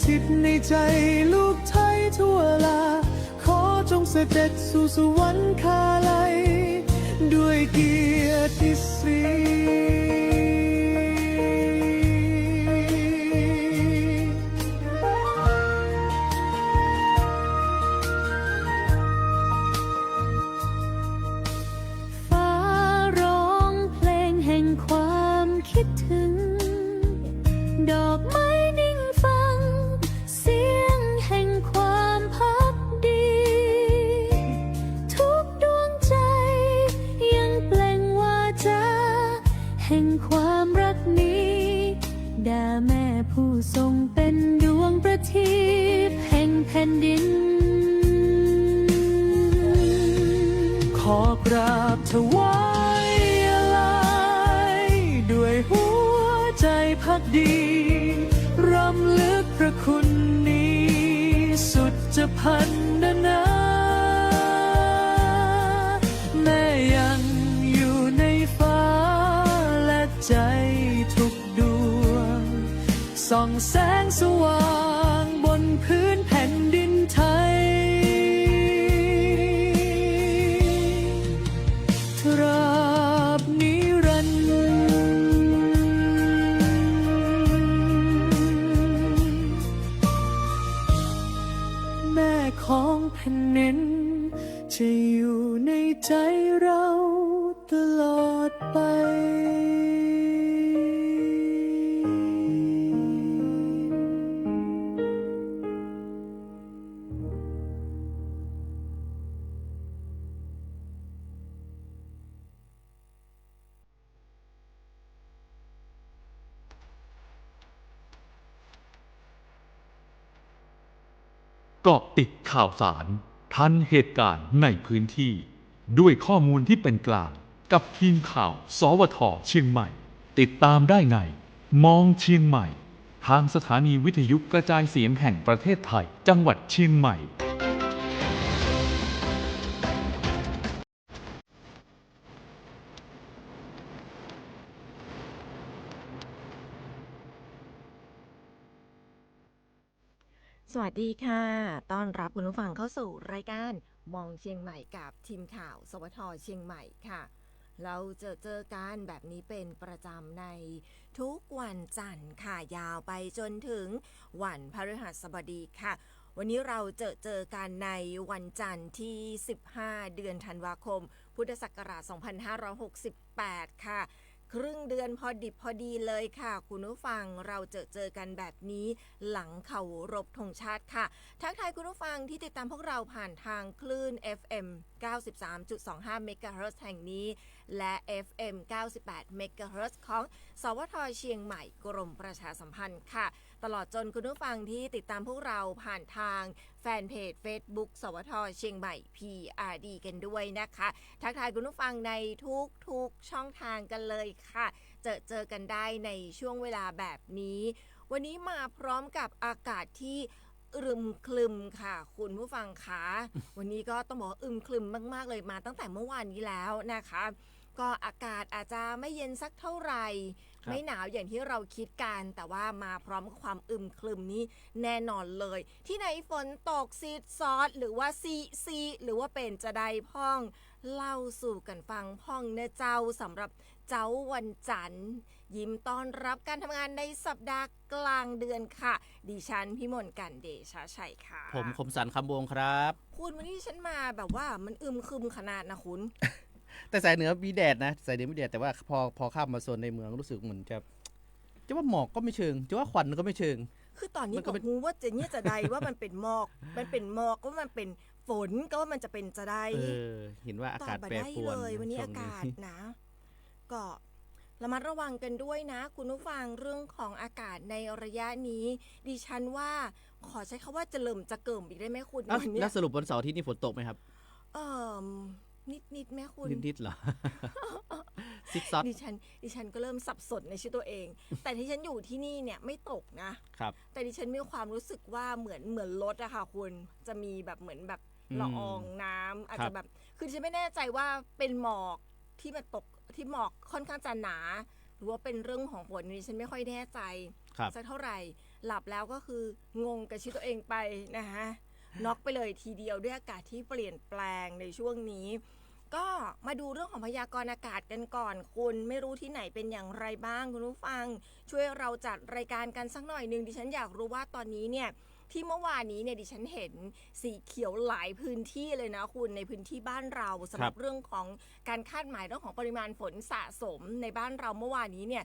ถิตในใจลูกไทยทั่วลาขอจงเสด็จสู่สวรรคาลัยด้วยเกียรติศรีฟ้าร้องเพลงแห่งความคิดถึงดอกไม้นิ่งฟังเสียงแห่งความพักดีทุกดวงใจยังเปล่งวาจาแห่งความรักนี้ด่าแม่ผู้ทรงเป็นดวงประทีปแห่งแผ่นดินขอกราบถวายอาลัยด้วยหัวใจพักดีรำลึกพระคุณนี้สุดจะพันนาแม่ยังอยู่ในฟ้าและใจทุกดวงส่องแสงสว่างบนพื้นแผ่นดินไทยตราบนิรันดร์แม่ของแผ่นดินจะอยู่ในใจเราตลอดไปเกาะติดข่าวสารทันเหตุการณ์ในพื้นที่ ด้วยข้อมูลที่เป็นกลางกับทีมข่าว สวท เชียงใหม่ ติดตามได้ในมองเชียงใหม่ ทางสถานีวิทยุกระจายเสียงแห่งประเทศไทย จังหวัดเชียงใหม่ สวัสดีค่ะต้อนรับคุณผู้ฟังเข้าสู่รายการมองเชียงใหม่กับทีมข่าว สวท เชียงใหม่ค่ะ เราเจอกันแบบนี้เป็นประจำในทุกวันจันทร์ค่ะยาวไปจนถึงวันพฤหัสบดีค่ะ วันนี้เราเจอกันในวันจันทร์ที่ 15 เดือนธันวาคม พุทธศักราช 2568 ค่ะ ครึ่งเดือนพอดิบพอดีเลยค่ะคุณผู้ฟังเราเจอกันแบบนี้หลังเคารพธงชาติค่ะทักทายคุณผู้ฟังที่ติดตามพวกเราผ่านทางคลื่น FM 93.25 MHz แห่งนี้และ FM 98 MHz ของสวท เชียงใหม่กรมประชาสัมพันธ์ค่ะตลอดจนคุณผู้ฟังที่ติดตามพวกเราผ่านทางแฟนเพจ Facebook สวท เชียงใหม่ PRD กันด้วยนะคะทักทายคุณผู้ฟังในทุกช่องทางกันเลยค่ะเจอกันได้ในช่วงเวลาแบบนี้วันนี้มาพร้อมกับอากาศที่อึมครึมค่ะคุณผู้ฟังคะวันนี้ก็ต้องบอกอึมครึมมากๆเลยมาตั้งแต่เมื่อวานนี้แล้วนะคะก็อากาศอาจจะไม่เย็นสักเท่าไหร่ไม่หนาวอย่างที่เราคิดกันแต่ว่ามาพร้อมกับความอึมครึมนี้แน่นอนเลยที่ไหนฝนตกซีดซอสหรือว่าซีหรือว่าเป็นจะได้พ่องเล่าสู่กันฟังพ่องเนื้อเจ้าสำหรับเจ้าวันจันทร์ยิ้มต้อนรับการทำงานในสัปดาห์กลางเดือนค่ะดิฉันพิมลกันเดชาชัยค่ะ ผมคมสันคำวงครับคุณวันนี้ฉันมาแบบว่ามันอึมครึมขนาดนะคุณ แต่สายเหนือมีแดดนะสายเหนือมีแดดแต่ว่าพอข้ามมาโซนในเมืองรู้สึกเหมือนจะว่าหมอกก็ไม่เชิงจะว่าควันก็ไม่เชิงคือตอนนี้ก็รู้ว่าจะได้ว่ามันเป็นหมอกมันเป็นหมอกว่ามันเป็นฝนก็ว่ามันจะเป็นจะได้เห็นว่าอากาศแปรปรวนเลยวันนี้อากาศนะก็ระมัดระวังกันด้วยนะคุณผู้ฟังเรื่องของอากาศในระยะนี้ดิฉันว่าขอใช้คำว่าจะเกิ่มอีกได้ไหมคุณวันนี้แล้วสรุปวันเสาร์ที่นี่ฝนตกไหมครับนิดแม่คุณนิดเหรอ ซิกซอดดิฉันก็เริ่มสับสนในชื่อตัวเอง แต่ที่ฉันอยู่ที่นี่เนี่ยไม่ตกนะครับแต่ดิฉันมีความรู้สึกว่าเหมือนรถอะค่ะคุณจะมีแบบเหมือนแบบละอองน้ำอาจจะแบบคือดิฉันไม่แน่ใจว่าเป็นหมอกที่มันตกที่หมอกค่อนข้างจะหนาหรือว่าเป็นเรื่องของฝนดิฉันไม่ค่อยแน่ใจสักเท่าไหร่ หลับแล้วก็คืองงกับชีวิตตัวเองไปนะคะน็อกไปเลยทีเดียวด้วยอากาศที่เปลี่ยนแปลงในช่วงนี้ ก็มาดูเรื่องของพยากรณ์อากาศกันก่อนคุณไม่รู้ที่ไหนเป็นอย่างไรบ้างคุณผู้ฟังช่วยเราจัดรายการกันสักหน่อยนึงดิฉันอยากรู้ว่าตอนนี้เนี่ยที่เมื่อวานนี้เนี่ยดิฉันเห็นสีเขียวหลายพื้นที่เลยนะคุณในพื้นที่บ้านเราสำหรับเรื่องของการคาดหมายเรื่องของปริมาณฝนสะสมในบ้านเราเมื่อวานนี้เนี่ย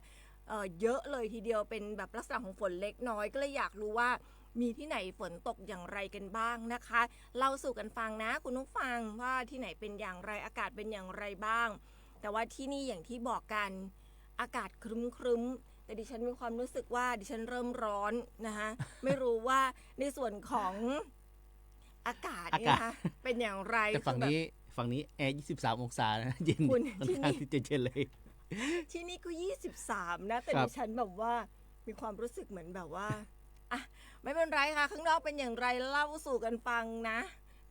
เยอะเลยทีเดียวเป็นแบบลักษณะของฝนเล็กน้อยก็เลยอยากรู้ว่ามีที่ไหนฝนตกอย่างไรกันบ้างนะคะเล่าสู่กันฟังนะคุณผู้ฟังว่าที่ไหนเป็นอย่างไรอากาศเป็นอย่างไรบ้างแต่ว่าที่นี่อย่างที่บอกกันอากาศครึ้มๆแต่ดิฉันมีความรู้สึกว่าดิฉันเริ่มร้อนนะคะไม่รู้ว่าในส่วนของอากาศเนี่ยนะคะเป็นอย่างไร แต่ฝั่งนี้แอร์23 องศานะเย็น คุณ ค่อน ที่ ข้าง นี่ ที่จะเย็นเลย ที่นี่ก็23นะแต่ ครับ ดิฉันแบบว่ามีความรู้สึกเหมือนแบบว่าอ่ะไม่เป็นไรค่ะข้างนอกเป็นอย่างไรเล่าสู่กันฟังนะ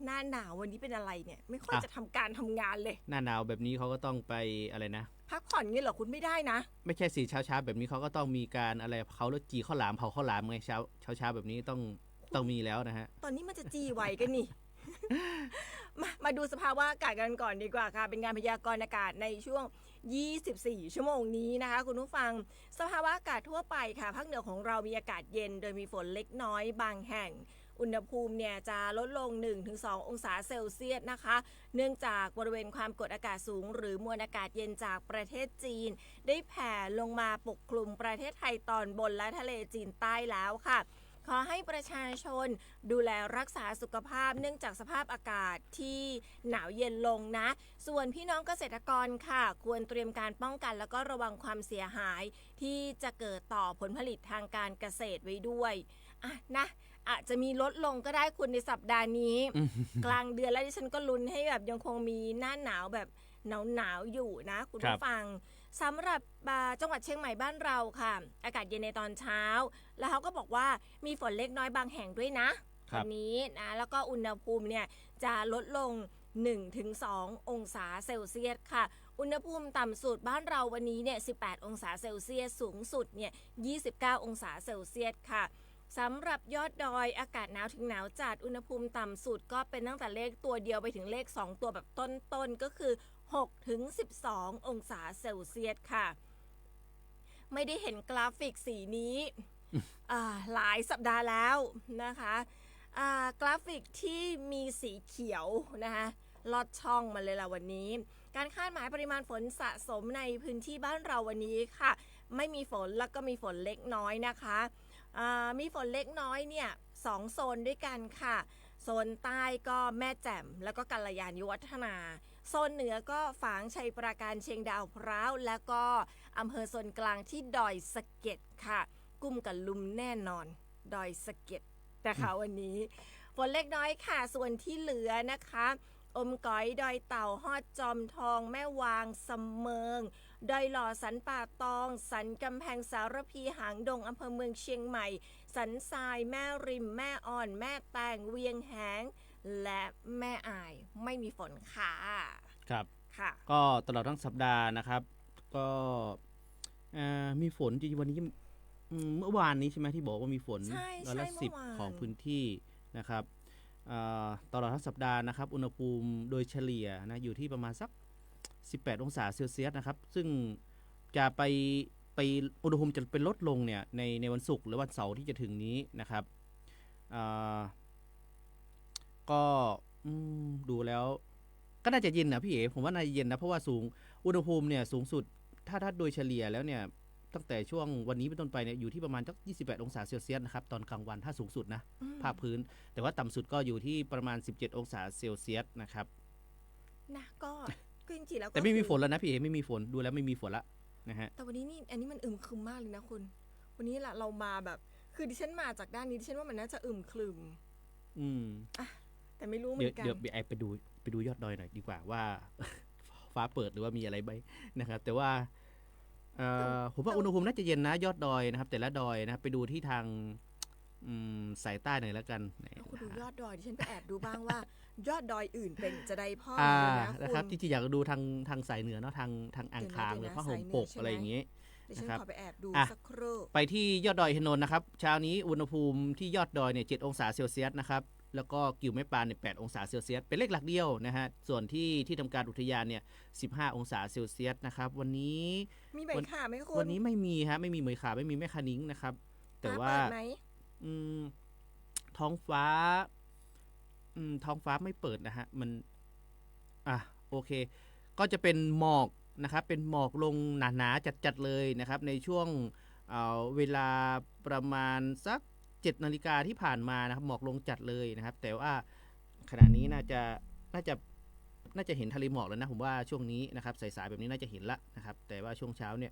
หน้าหนาววันนี้เป็นอะไรเนี่ยไม่ค่อยจะทำการทำงานเลย หน้าหนาวแบบนี้เขาก็ต้องไปอะไรนะ พักผ่อนงี้เหรอคุณไม่ได้นะ ไม่ใช่สิเช้าแบบนี้เขาก็ต้องมีการอะไรเขาแล้วจีข้าวหลามเผาข้าวหลามไงเช้าแบบนี้ต้องมีแล้วนะฮะ ตอนนี้มันจะจีไหวกันนี่ มาดูสภาวะอากาศกันก่อนดีกว่าค่ะเป็นการพยากรณ์อากาศในช่วง 24 ชั่วโมงนี้นะคะคุณผู้ฟังสภาวะอากาศทั่วไปค่ะภาคเหนือของเรามีอากาศเย็นโดยมีฝนเล็กน้อยบางแห่งอุณหภูมิเนี่ยจะลดลง 1-2 องศาเซลเซียสนะคะเนื่องจากบริเวณความกดอากาศสูงหรือมวลอากาศเย็นจากประเทศจีนได้แผ่ลงมาปกคลุมประเทศไทยตอนบนและทะเลจีนใต้แล้วค่ะขอให้ประชาชนดูแลรักษาสุขภาพเนื่องจากสภาพอากาศที่หนาวเย็นลงนะส่วนพี่น้องเกษตรกรค่ะควรเตรียมการป้องกันแล้วก็ระวังความเสียหายที่จะเกิดต่อผลผลิตทางการเกษตรไว้ด้วยอ่ะนะอาจจะมีลดลงก็ได้คุณในสัปดาห์นี้ กลางเดือนแล้วดิฉันก็ลุ้นให้แบบยังคงมีหน้าหนาวแบบหนาวอยู่นะคุณผู้ฟังสำหรับจังหวัดเชียงใหม่บ้านเราค่ะอากาศเย็นในตอนเช้าแล้วเขาก็บอกว่ามีฝนเล็กน้อยบางแห่งด้วยนะวันนี้นะแล้วก็อุณหภูมิเนี่ยจะลดลง 1-2 องศาเซลเซียสค่ะอุณหภูมิต่ำสุดบ้านเราวันนี้เนี่ย18 องศาเซลเซียสสูงสุดเนี่ย29 องศาเซลเซียสค่ะสำหรับยอดดอยอากาศหนาวถึงหนาวจัดอุณหภูมิต่ำสุดก็เป็นตั้งแต่เลขตัวเดียวไปถึงเลข2ตัวแบบต้นๆก็คือ6-12 องศาเซลเซียสค่ะไม่ได้เห็นกราฟิกสีนี้ หลายสัปดาห์แล้วนะคะกราฟิกที่มีสีเขียวนะคะลอดช่องมาเลยล่ะวันนี้การคาดหมายปริมาณฝนสะสมในพื้นที่บ้านเราวันนี้ค่ะไม่มีฝนแล้วก็มีฝนเล็กน้อยนะคะมีฝนเล็กน้อยเนี่ย2โซนด้วยกันค่ะโซนใต้ก็แม่แจ่มแล้วก็กัลยาณิวัฒนาโซนเหนือก็ฝางชัยปราการเชียงดาวพร้าวแล้วก็อำเภอโซนกลางที่ดอยสะเก็ดค่ะกุ้มกับลุมแน่นอนดอยสะเก็ดนะคะวันนี้ฝนเล็กน้อยค่ะส่วนที่เหลือนะคะอมก๋อยดอยเต่าฮอดจอมทองแม่วางสำเมิงดอยหล่อสันป่าตองสันกำแพงสารพีหางดงอำเภอเมืองเชียงใหม่สันทรายแม่ริมแม่อ่อนแม่แตงเวียงแหงและแม่อายไม่มีฝนค่ะ ครับ ค่ะ ก็ตลอดทั้งสัปดาห์นะครับก็มีฝนจริงๆวันนี้เมื่อวานนี้ใช่ไหมที่บอกว่ามีฝน ใช่ ร้อยละ ใช่ 10 เมื่อวาน ของพื้นที่นะครับตลอดทั้งสัปดาห์นะครับอุณหภูมิโดยเฉลี่ยนะอยู่ที่ประมาณสัก18 องศาเซลเซียสนะครับซึ่งจะไปอุณหภูมิจะเป็นลดลงเนี่ยในวันศุกร์หรือวันเสาร์ที่จะถึงนี้นะครับก็ดูแล้วก็น่าจะเย็นนะพี่เอ๋ผมว่าน่าจะเย็นนะเพราะว่าอุณหภูมิเนี่ยสูงสุดถ้าโดยเฉลี่ยแล้วเนี่ยตั้งแต่ช่วงวันนี้เป็นต้นไปเนี่ยอยู่ที่ประมาณสัก28 องศาเซลเซียสนะครับตอนกลางวันถ้าสูงสุดนะภาคพื้นแต่ว่าต่ำสุดก็อยู่ที่ประมาณ17 องศาเซลเซียสนะครับนะก็จริงๆแล้วก็ แต่ไม่มีฝนแล้วนะพี่เอ๋ไม่มีฝนดูแล้วไม่มีฝนละนะฮะ แต่วันนี้นี่อันนี้มันอึมครึมมากเลยนะคุณวันนี้ละเรามาแบบคือดิฉันมาจากด้านนี้ดิฉันว่ามันน่าจะอึมครึมแต่ไม่รู้เหมือนกันเดี๋ยวไอไปดูยอดดอยหน่อยดีกว่าว่า ฟ้าเปิดหรือว่ามีอะไรไหมนะครับแต่ว่าผมว่าอุณหภูมิน่าจะเย็นนะยอดดอยนะครับแต่ละดอยนะครับไปดูที่ทางสายใต้หน่อยแล้วกันแล้วคุณดูยอดดอยดิฉันไปแอบดูบ้างว่า ยอดดอยอื่นเป็นจะได้พ่อนะ นะครับจริงๆอยากดูทางสายเหนือเนาะทางอ่างคางหรือพระห่มปกอะไรอย่างเงี้ย เดี๋ยวฉัน นะครับ ขอไปแอบดู อ่ะ สักครู่ ไปที่ยอดดอยอินทนนท์นะครับเช้านี้อุณหภูมิที่ยอดดอยเนี่ย7 องศาเซลเซียสนะครับแล้วก็กิ่วแม่ปานเนี่ย8 องศาเซลเซียสเป็นเลขหลักเดียวนะฮะส่วนที่ทำการอุทยานเนี่ย15 องศาเซลเซียสนะครับวันนี้ มีใบข่าไหมคุณ วันนี้ไม่มีฮะไม่มีเหมยขาไม่มีแม่คานิ้งนะครับแต่ว่า เปิดไหม อืมท้องฟ้าท้องฟ้าไม่เปิดนะฮะมันโอเค ก็จะเป็นหมอกนะครับเป็นหมอกลงหนาๆจัดๆเลยนะครับในช่วงเวลาประมาณสัก7 นาฬิกาที่ผ่านมานะครับหมอกลงจัดเลยนะครับแต่ว่าขณะนี้น่าจะเห็นทะเลหมอกแล้วนะผมว่าช่วงนี้นะครับสายๆแบบนี้น่าจะเห็นละนะครับแต่ว่าช่วงเช้าเนี่ย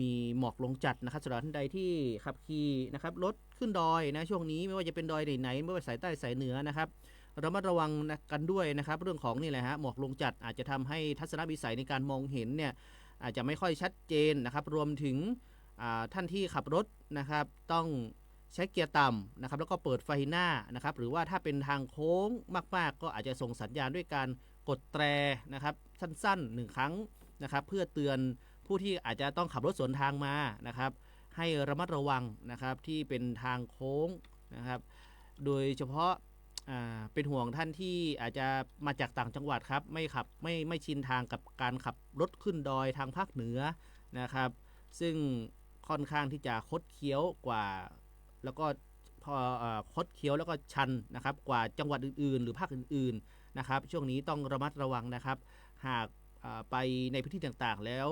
มีหมอกลงจัดนะครับสำหรับท่านใดที่ขับขี่นะครับรถขึ้นดอยนะช่วงนี้ไม่ว่าจะเป็นดอยไหนๆไม่ว่าสายใต้สายเหนือนะครับระมัดระวังกันด้วยนะครับเรื่องของนี่แหละฮะหมอกลงจัดอาจจะทำให้ทัศนวิสัยในการมองเห็นเนี่ยอาจจะไม่ค่อยชัดเจนนะครับรวมถึงท่านที่ขับรถนะครับต้องใช้เกียร์ต่ำนะครับแล้วก็เปิดไฟหน้านะครับหรือว่าถ้าเป็นทางโค้งมากๆก็อาจจะส่งสัญญาณด้วยการกดแตรนะครับสั้นๆ1 ครั้งนะครับเพื่อเตือนผู้ที่อาจจะต้องขับรถสวนทางมานะครับให้ระมัดระวังนะครับที่เป็นทางโค้งนะครับโดยเฉพาะเป็นห่วงท่านที่อาจจะมาจากต่างจังหวัดครับไม่ชินทางกับการขับรถขึ้นดอยทางภาคเหนือนะครับซึ่งค่อนข้างที่จะคดเคี้ยวกว่าแล้วก็พอคดเคี้ยวแล้วก็ชันนะครับกว่าจังหวัดอื่นๆหรือภาคอื่นๆนะครับช่วงนี้ต้องระมัดระวังนะครับหากไปในพื้นที่ต่างๆแล้ว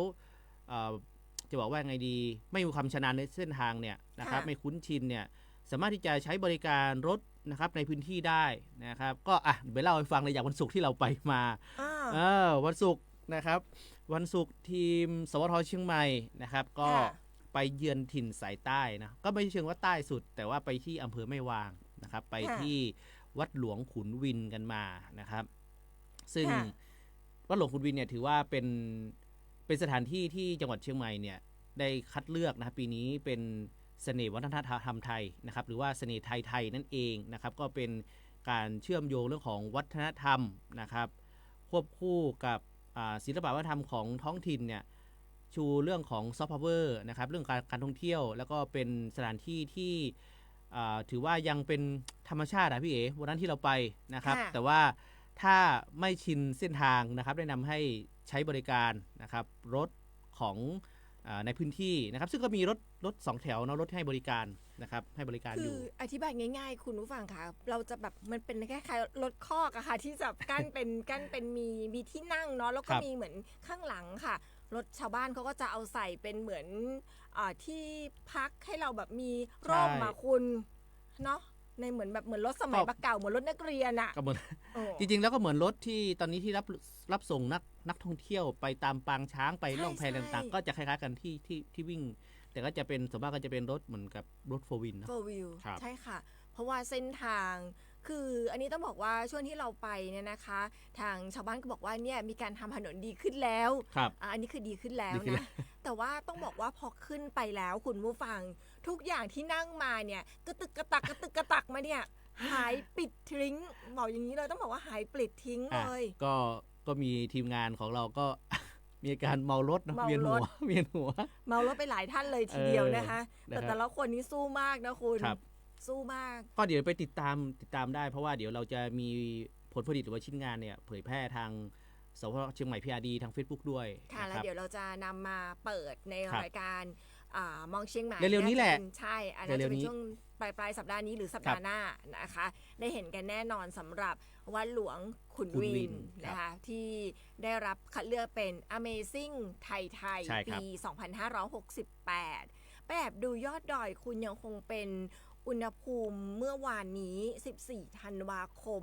จะบอกว่าไงดีไม่มีความชำนาญในเส้นทางเนี่ยนะครับไม่คุ้นชินเนี่ยสามารถที่จะใช้บริการรถนะครับในพื้นที่ได้นะครับก็เดี๋ยวเล่าให้ฟังเลยอย่างวันศุกร์ที่เราไปมาวันศุกร์นะครับวันศุกร์ทีมสวทเชียงใหม่นะครับก็ไปเยือนถิ่นสายใต้นะก็ไม่เชิงว่าใต้สุดแต่ว่าไปที่อำเภอแม่วางนะครับไปที่วัดหลวงขุนวินกันมานะครับซึ่งวัดหลวงขุนวินเนี่ยถือว่าเป็นสถานที่ที่จังหวัดเชียงใหม่เนี่ยได้คัดเลือกนะครับปีนี้เป็นเสน่ห์วัฒนธรรมไทยนะครับหรือว่าเสน่ห์ไทยนั่นเองนะครับก็เป็นการเชื่อมโยงเรื่องของวัฒนธรรมนะครับควบคู่กับศิลปวัฒนธรรมของท้องถิ่นเนี่ยชูเรื่องของซอฟต์พาวเวอร์นะครับเรื่องการท่องเที่ยวแล้วก็เป็นสถานที่ที่ถือว่ายังเป็นธรรมชาติพี่เอ๋วันนั้นที่เราไปนะครับแต่ว่าถ้าไม่ชินเส้นทางนะครับแนะนำให้ใช้บริการนะครับรถของในพื้นที่นะครับซึ่งก็มีรถ2 แถวนะรถให้บริการนะครับให้บริการอยู่คืออธิบายง่ายๆคุณผู้ฟังคะเราจะแบบมันเป็นคล้ายๆรถคอกอะค่ะที่จะกั้นเป็นมีที่นั่งเนาะแล้วก็มีเหมือนข้างหลังค่ะรถชาวบ้านเขาก็จะเอาใส่เป็นเหมือนที่พักให้เราแบบมีร่มมาคุณเนาะในเหมือนรถสมัยเก่าเหมือนรถนักเรียนอะก็เหมือนจริงๆแล้วก็เหมือนรถที่ตอนนี้ที่รับส่งนักท่องเที่ยวไปตามปางช้างไปล่องแพต่างๆก็จะคล้ายๆกันที่วิ่งแต่ก็จะเป็นส่วนมากก็จะเป็นรถเหมือนกับรถ4 วินนะ4 วิวใช่ค่ะเพราะว่าเส้นทางคืออันนี้ต้องบอกว่าช่วงที่เราไปเนี่ยนะคะทางชาวบ้านก็บอกว่าเนี่ยมีการทำถนนดีขึ้นแล้วอันนี้คือดีขึ้นแล้วนะแต่ว่าต้องบอกว่าพอขึ้นไปแล้วคุณผู้ฟังทุกอย่างที่นั่งมาเนี่ยกระตึกกระตักมาเนี่ยหายปิดทิ้งบอกอย่างนี้เลยต้องบอกว่าหายปลิดทิ้งเลยก็มีทีมงานของเราก็มีการเมารถนะเวียนหัวเมารถไปหลายท่านเลยทีเดียวนะคะแต่ละคนนี้สู้มากนะคุณสู้มากก็เดี๋ยวไปติดตามได้เพราะว่าเดี๋ยวเราจะมีผลผลิตหรือว่าชิ้นงานเนี่ยเผยแพร่ทางสวทเชียงใหม่ PRD ทาง Facebook ด้วยค่ะแล้วเดี๋ยวเราจะนำมาเปิดในรายการมองเชียงใหม่เร็วๆนี้แหละใช่อาจจะเป็นช่วงปลายสัปดาห์นี้หรือสัปดาห์หน้านะคะได้เห็นกันแน่นอนสำหรับวัดหลวงขุนวินนะคะที่ได้รับคัดเลือกเป็น Amazing ไทยปี 2568 แบบดูยอดดอยคุณยังคงเป็นอุณหภูมิเมื่อวานนี้14 ธันวาคม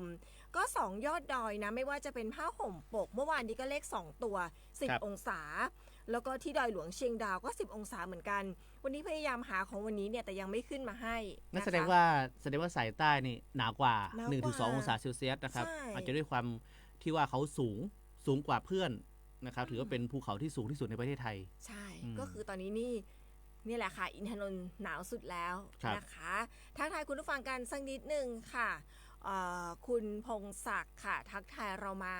ก็2 ยอดดอยนะไม่ว่าจะเป็นผ้าห่มปกเมื่อวานนี้ก็เลข2 ตัว10 องศาแล้วก็ที่ดอยหลวงเชียงดาวก็10 องศาเหมือนกันวันนี้พยายามหาของวันนี้เนี่ยแต่ยังไม่ขึ้นมาให้นั่นแสดงว่าสายใต้นี่หนากว่า 1-2 องศาเซลเซียสนะครับอาจจะด้วยความที่ว่าเขาสูงกว่าเพื่อนนะครับถือว่าเป็นภูเขาที่สูงที่สุดในประเทศไทยใช่ก็คือตอนนี้นี่แหละค่ะอินทนนท์หนาวสุดแล้วนะคะทักทายคุณผู้ฟังกันสักนิดนึงค่ะ คุณพงศักดิ์ค่ะทักทายเรามา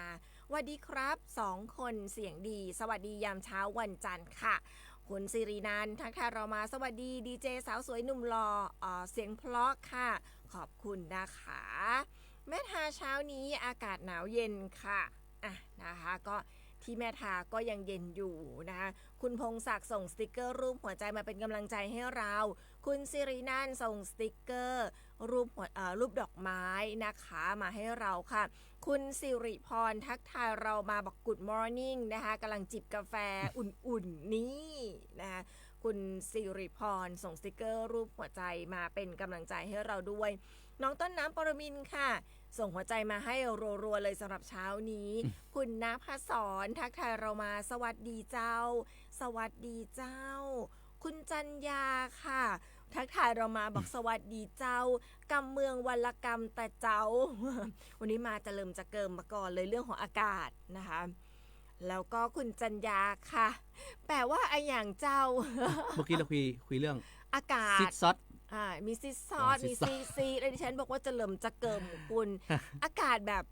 สวัสดีครับ2คนเสียงดีสวัสดียามเช้าวันจันทร์ค่ะคุณสิรินันท์ทักทายเรามาสวัสดีดีเจสาวสวยหนุ่มหล่อเสียงเพราะค่ะขอบคุณนะคะแม่ทาเช้านี้อากาศหนาวเย็นค่ะนะคะก็ที่แม่ทาก็ยังเย็นอยู่นะคะคุณพงศักดิ์ส่งสติกเกอร์รูปหัวใจมาเป็นกำลังใจให้เราคุณสิรินันท์ส่งสติกเกอร์รูปดอกไม้นะคะมาให้เราค่ะคุณสิริพรทักทายเรามาบอก Good Morning นะคะกำลังจิบกาแฟอุ่นๆนี่นะคะคุณสิริพรส่งสติกเกอร์รูปหัวใจมาเป็นกำลังใจให้เราด้วยน้องต้นน้ำปรมินทร์ค่ะส่งหัวใจมาให้รัวๆเลยสำหรับเช้านี้ คุณณภศรทักทายเรามาสวัสดีเจ้าสวัสดีเจ้าคุณจันยาค่ะทักทายเรามาบอกสวัสดีเจ้ากำเมืองวันละกำแต่เจ้า วันนี้มาจะเริ่มจะเกิมมาก่อนเลยเรื่องของอากาศนะคะแล้วก็คุณจันยาค่ะแปลว่าไออย่างเจ้า เมื่อกี้เราคุยเรื่อง อากา ซิ ศ ดซอส มีซิซอส ซิ มี ซอส ซีแล้วดิฉันบอกว่าจะเริ่มจะเกิมคุณ อากาศแบบ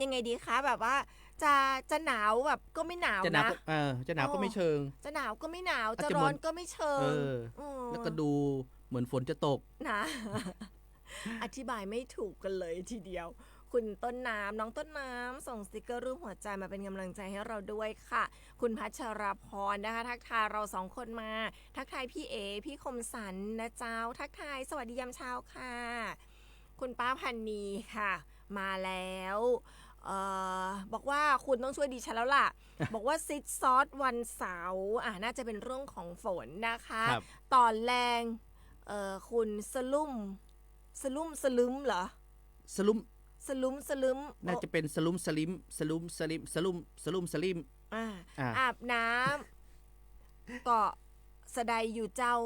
ยังไงดีคะแบบว่าจะหนาวแบบก็ไม่หนาว จะหนาว นะ ก็จะหนาวก็ไม่เชิง จะหนาวก็ไม่หนาว อาจ จะ จะ ร้อน เหมือน ก็ไม่เชิงม แล้วก็ดูเหมือนฝนจะตก นะ อธิบายไม่ถูกกันเลยทีเดียว คุณต้นน้ำน้องต้นน้ำส่งสติกเกอร์รูปหัวใจมาเป็นกำลังใจให้เราด้วยค่ะ คุณพัชราพรนะคะทักทายเรา2คนมาทักทายพี่เอพี่คมสันนะเจ้าทักทายสวัสดียามเช้าค่ะ คุณป้าพันนีค่ะ มาแล้วบอกว่าคุณต้องช่วยดิฉันแล้วล่ะ บอกว่าซิดซอสวันเสาร์น่าจะเป็นเรื่องของฝนนะคะ ครับ ตอนแรงคุณสลึมเหรอ สลุม สลึม น่าจะเป็นสลุมสลิมอ่า อาบน้ำเกาะสะใดอยู่เจ้า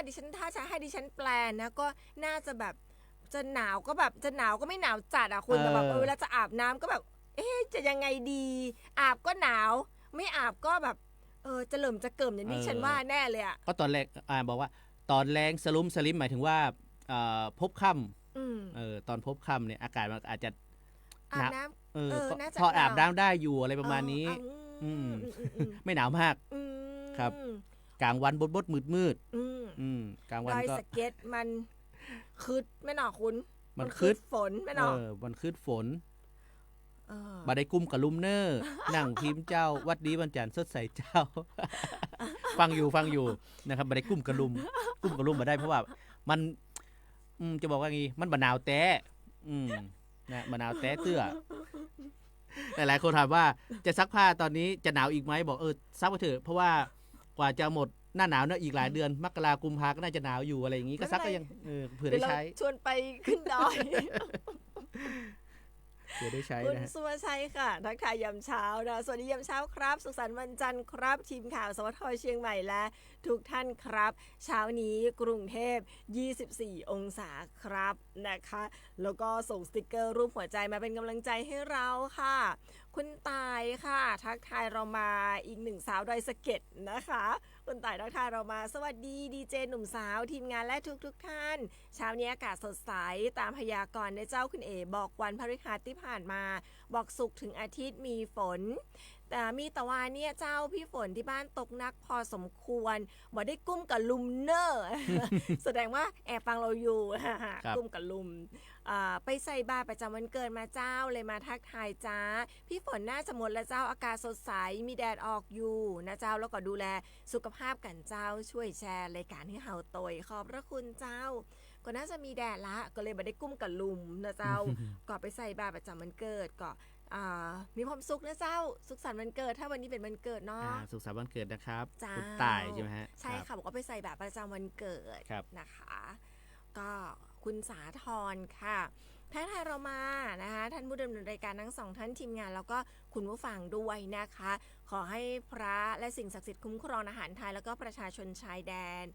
ดิฉันถ้าจะให้ดิฉันแปลนะก็น่าจะแบบจะหนาวก็แบบจะหนาวก็ไม่หนาวจัดคุณแต่แบบเวลาจะอาบน้ำก็แบบจะยังไงดี อาบก็หนาวไม่อาบก็แบบจะเหลิ่มจะเกิ่มอย่างนี้ฉันว่าแน่เลยอ่ะ ก็ตอนแรกบอกว่าตอนแรงสลุมสลิมหมายถึงว่าพบค่ำตอนพบค่ำเนี่ยอากาศมันอาจจะ อาบน้ น่าจะ พออาบ หนาว น้ำได้อยู่อะไรประมาณนี้ ไม่หนาวมาก ครับ กลางวันบดมืดกลางวัน ดอย ก็ สะเก็ตมันคืดไม่หนอคุณ มันคืด ฝนไม่หนอ มันคืดฝนบาได้กุ้มกับลุมเนอร์ นั่งพิมพ์เจ้าวัดดีวันจันทร์สดใสเจ้า ฟังอยู่นะครับบาได้กุ้มกับลุมมาได้เพราะว่ามันจะบอกว่างี้มันบะนาวแต้นะบะนาวแต้เตื้อหลายๆคนถามว่าจะซักผ้าตอนนี้จะหนาวอีกไหมบอกซักไปเถอะเพราะว่ากว่าจะหมดหน้าหนาวนะอีกหลายเดือนมกราคมกุมภาก็น่าจะหนาวอยู่อะไรอย่างงี้ก็ซักก็ยังเผื่อได้ใช้ เดี๋ยวเราชวนไปขึ้นดอย เผื่อได้ใช้ คุณ นะฮะ สุวชัยค่ะทักทายยามเช้านะสวัสดียามเช้าครับสุขสันต์วันจันทร์ครับทีมข่าวสวทเชียงใหม่และทุกท่านครับเช้านี้กรุงเทพ24องศาครับนะคะแล้วก็ส่งสติกเกอร์รูปหัวใจมาเป็นกำลังใจให้เราค่ะคุณตายค่ะทักทายเรามาอีกหนึ่งสาวดอยสะเก็ดนะคะคุณตายทักทายเรามาสวัสดีดีเจหนุ่มสาวทีมงานและทุกท่านเช้านี้อากาศสดใสตามพยากรณ์ในเจ้าคุณเอบอกวันพฤหัสที่ผ่านมาบอกศุกร์ถึงอาทิตย์มีฝนแต่มีตะวันเนี่ยเจ้าพี่ฝนที่บ้านตกนักพอสมควรบอกได้กุ้มกับลุมเนอร์ แสดงว่าแอบฟังเราอยู่ กุ้มกับลุมไปใส่บาตรประจำวันเกิดมาเจ้าเลยมาทักทายจ้าพี่ฝนน่าจะหมดแล้วเจ้าอากาศสดใสมีแดดออกอยู่นะเจ้าแล้วก็ดูแลสุขภาพกันเจ้าช่วยแชร์รายการให้เฮาโตยขอบพระคุณเจ้าก็น่าจะมีแดดละก็เลยไม่ได้กุ้มกับลุมนะเจ้า ก็ไปใส่บาตรประจำวันเกิดก็มีความสุขนะเจ้าสุขสันต์วันเกิดถ้าวันนี้เป็นวันเกิดเนาะ สุขสันต์วันเกิดนะครับ จ้า คุณตายใช่ไหมฮะ ใช่ค่ะบอกว่าไปใส่บาตรประจำวันเกิด ครับ นะคะก็คุณสาธรค่ะทักทายเรามานะคะท่านผู้ดำเนินรายการทั้งสองท่านทีมงานแล้วก็คุณผู้ฟังด้วยนะคะ ขอให้พระและสิ่งศักดิ์สิทธิ์คุ้มครองอาหารไทยแล้วก็ประชาชนชายแดน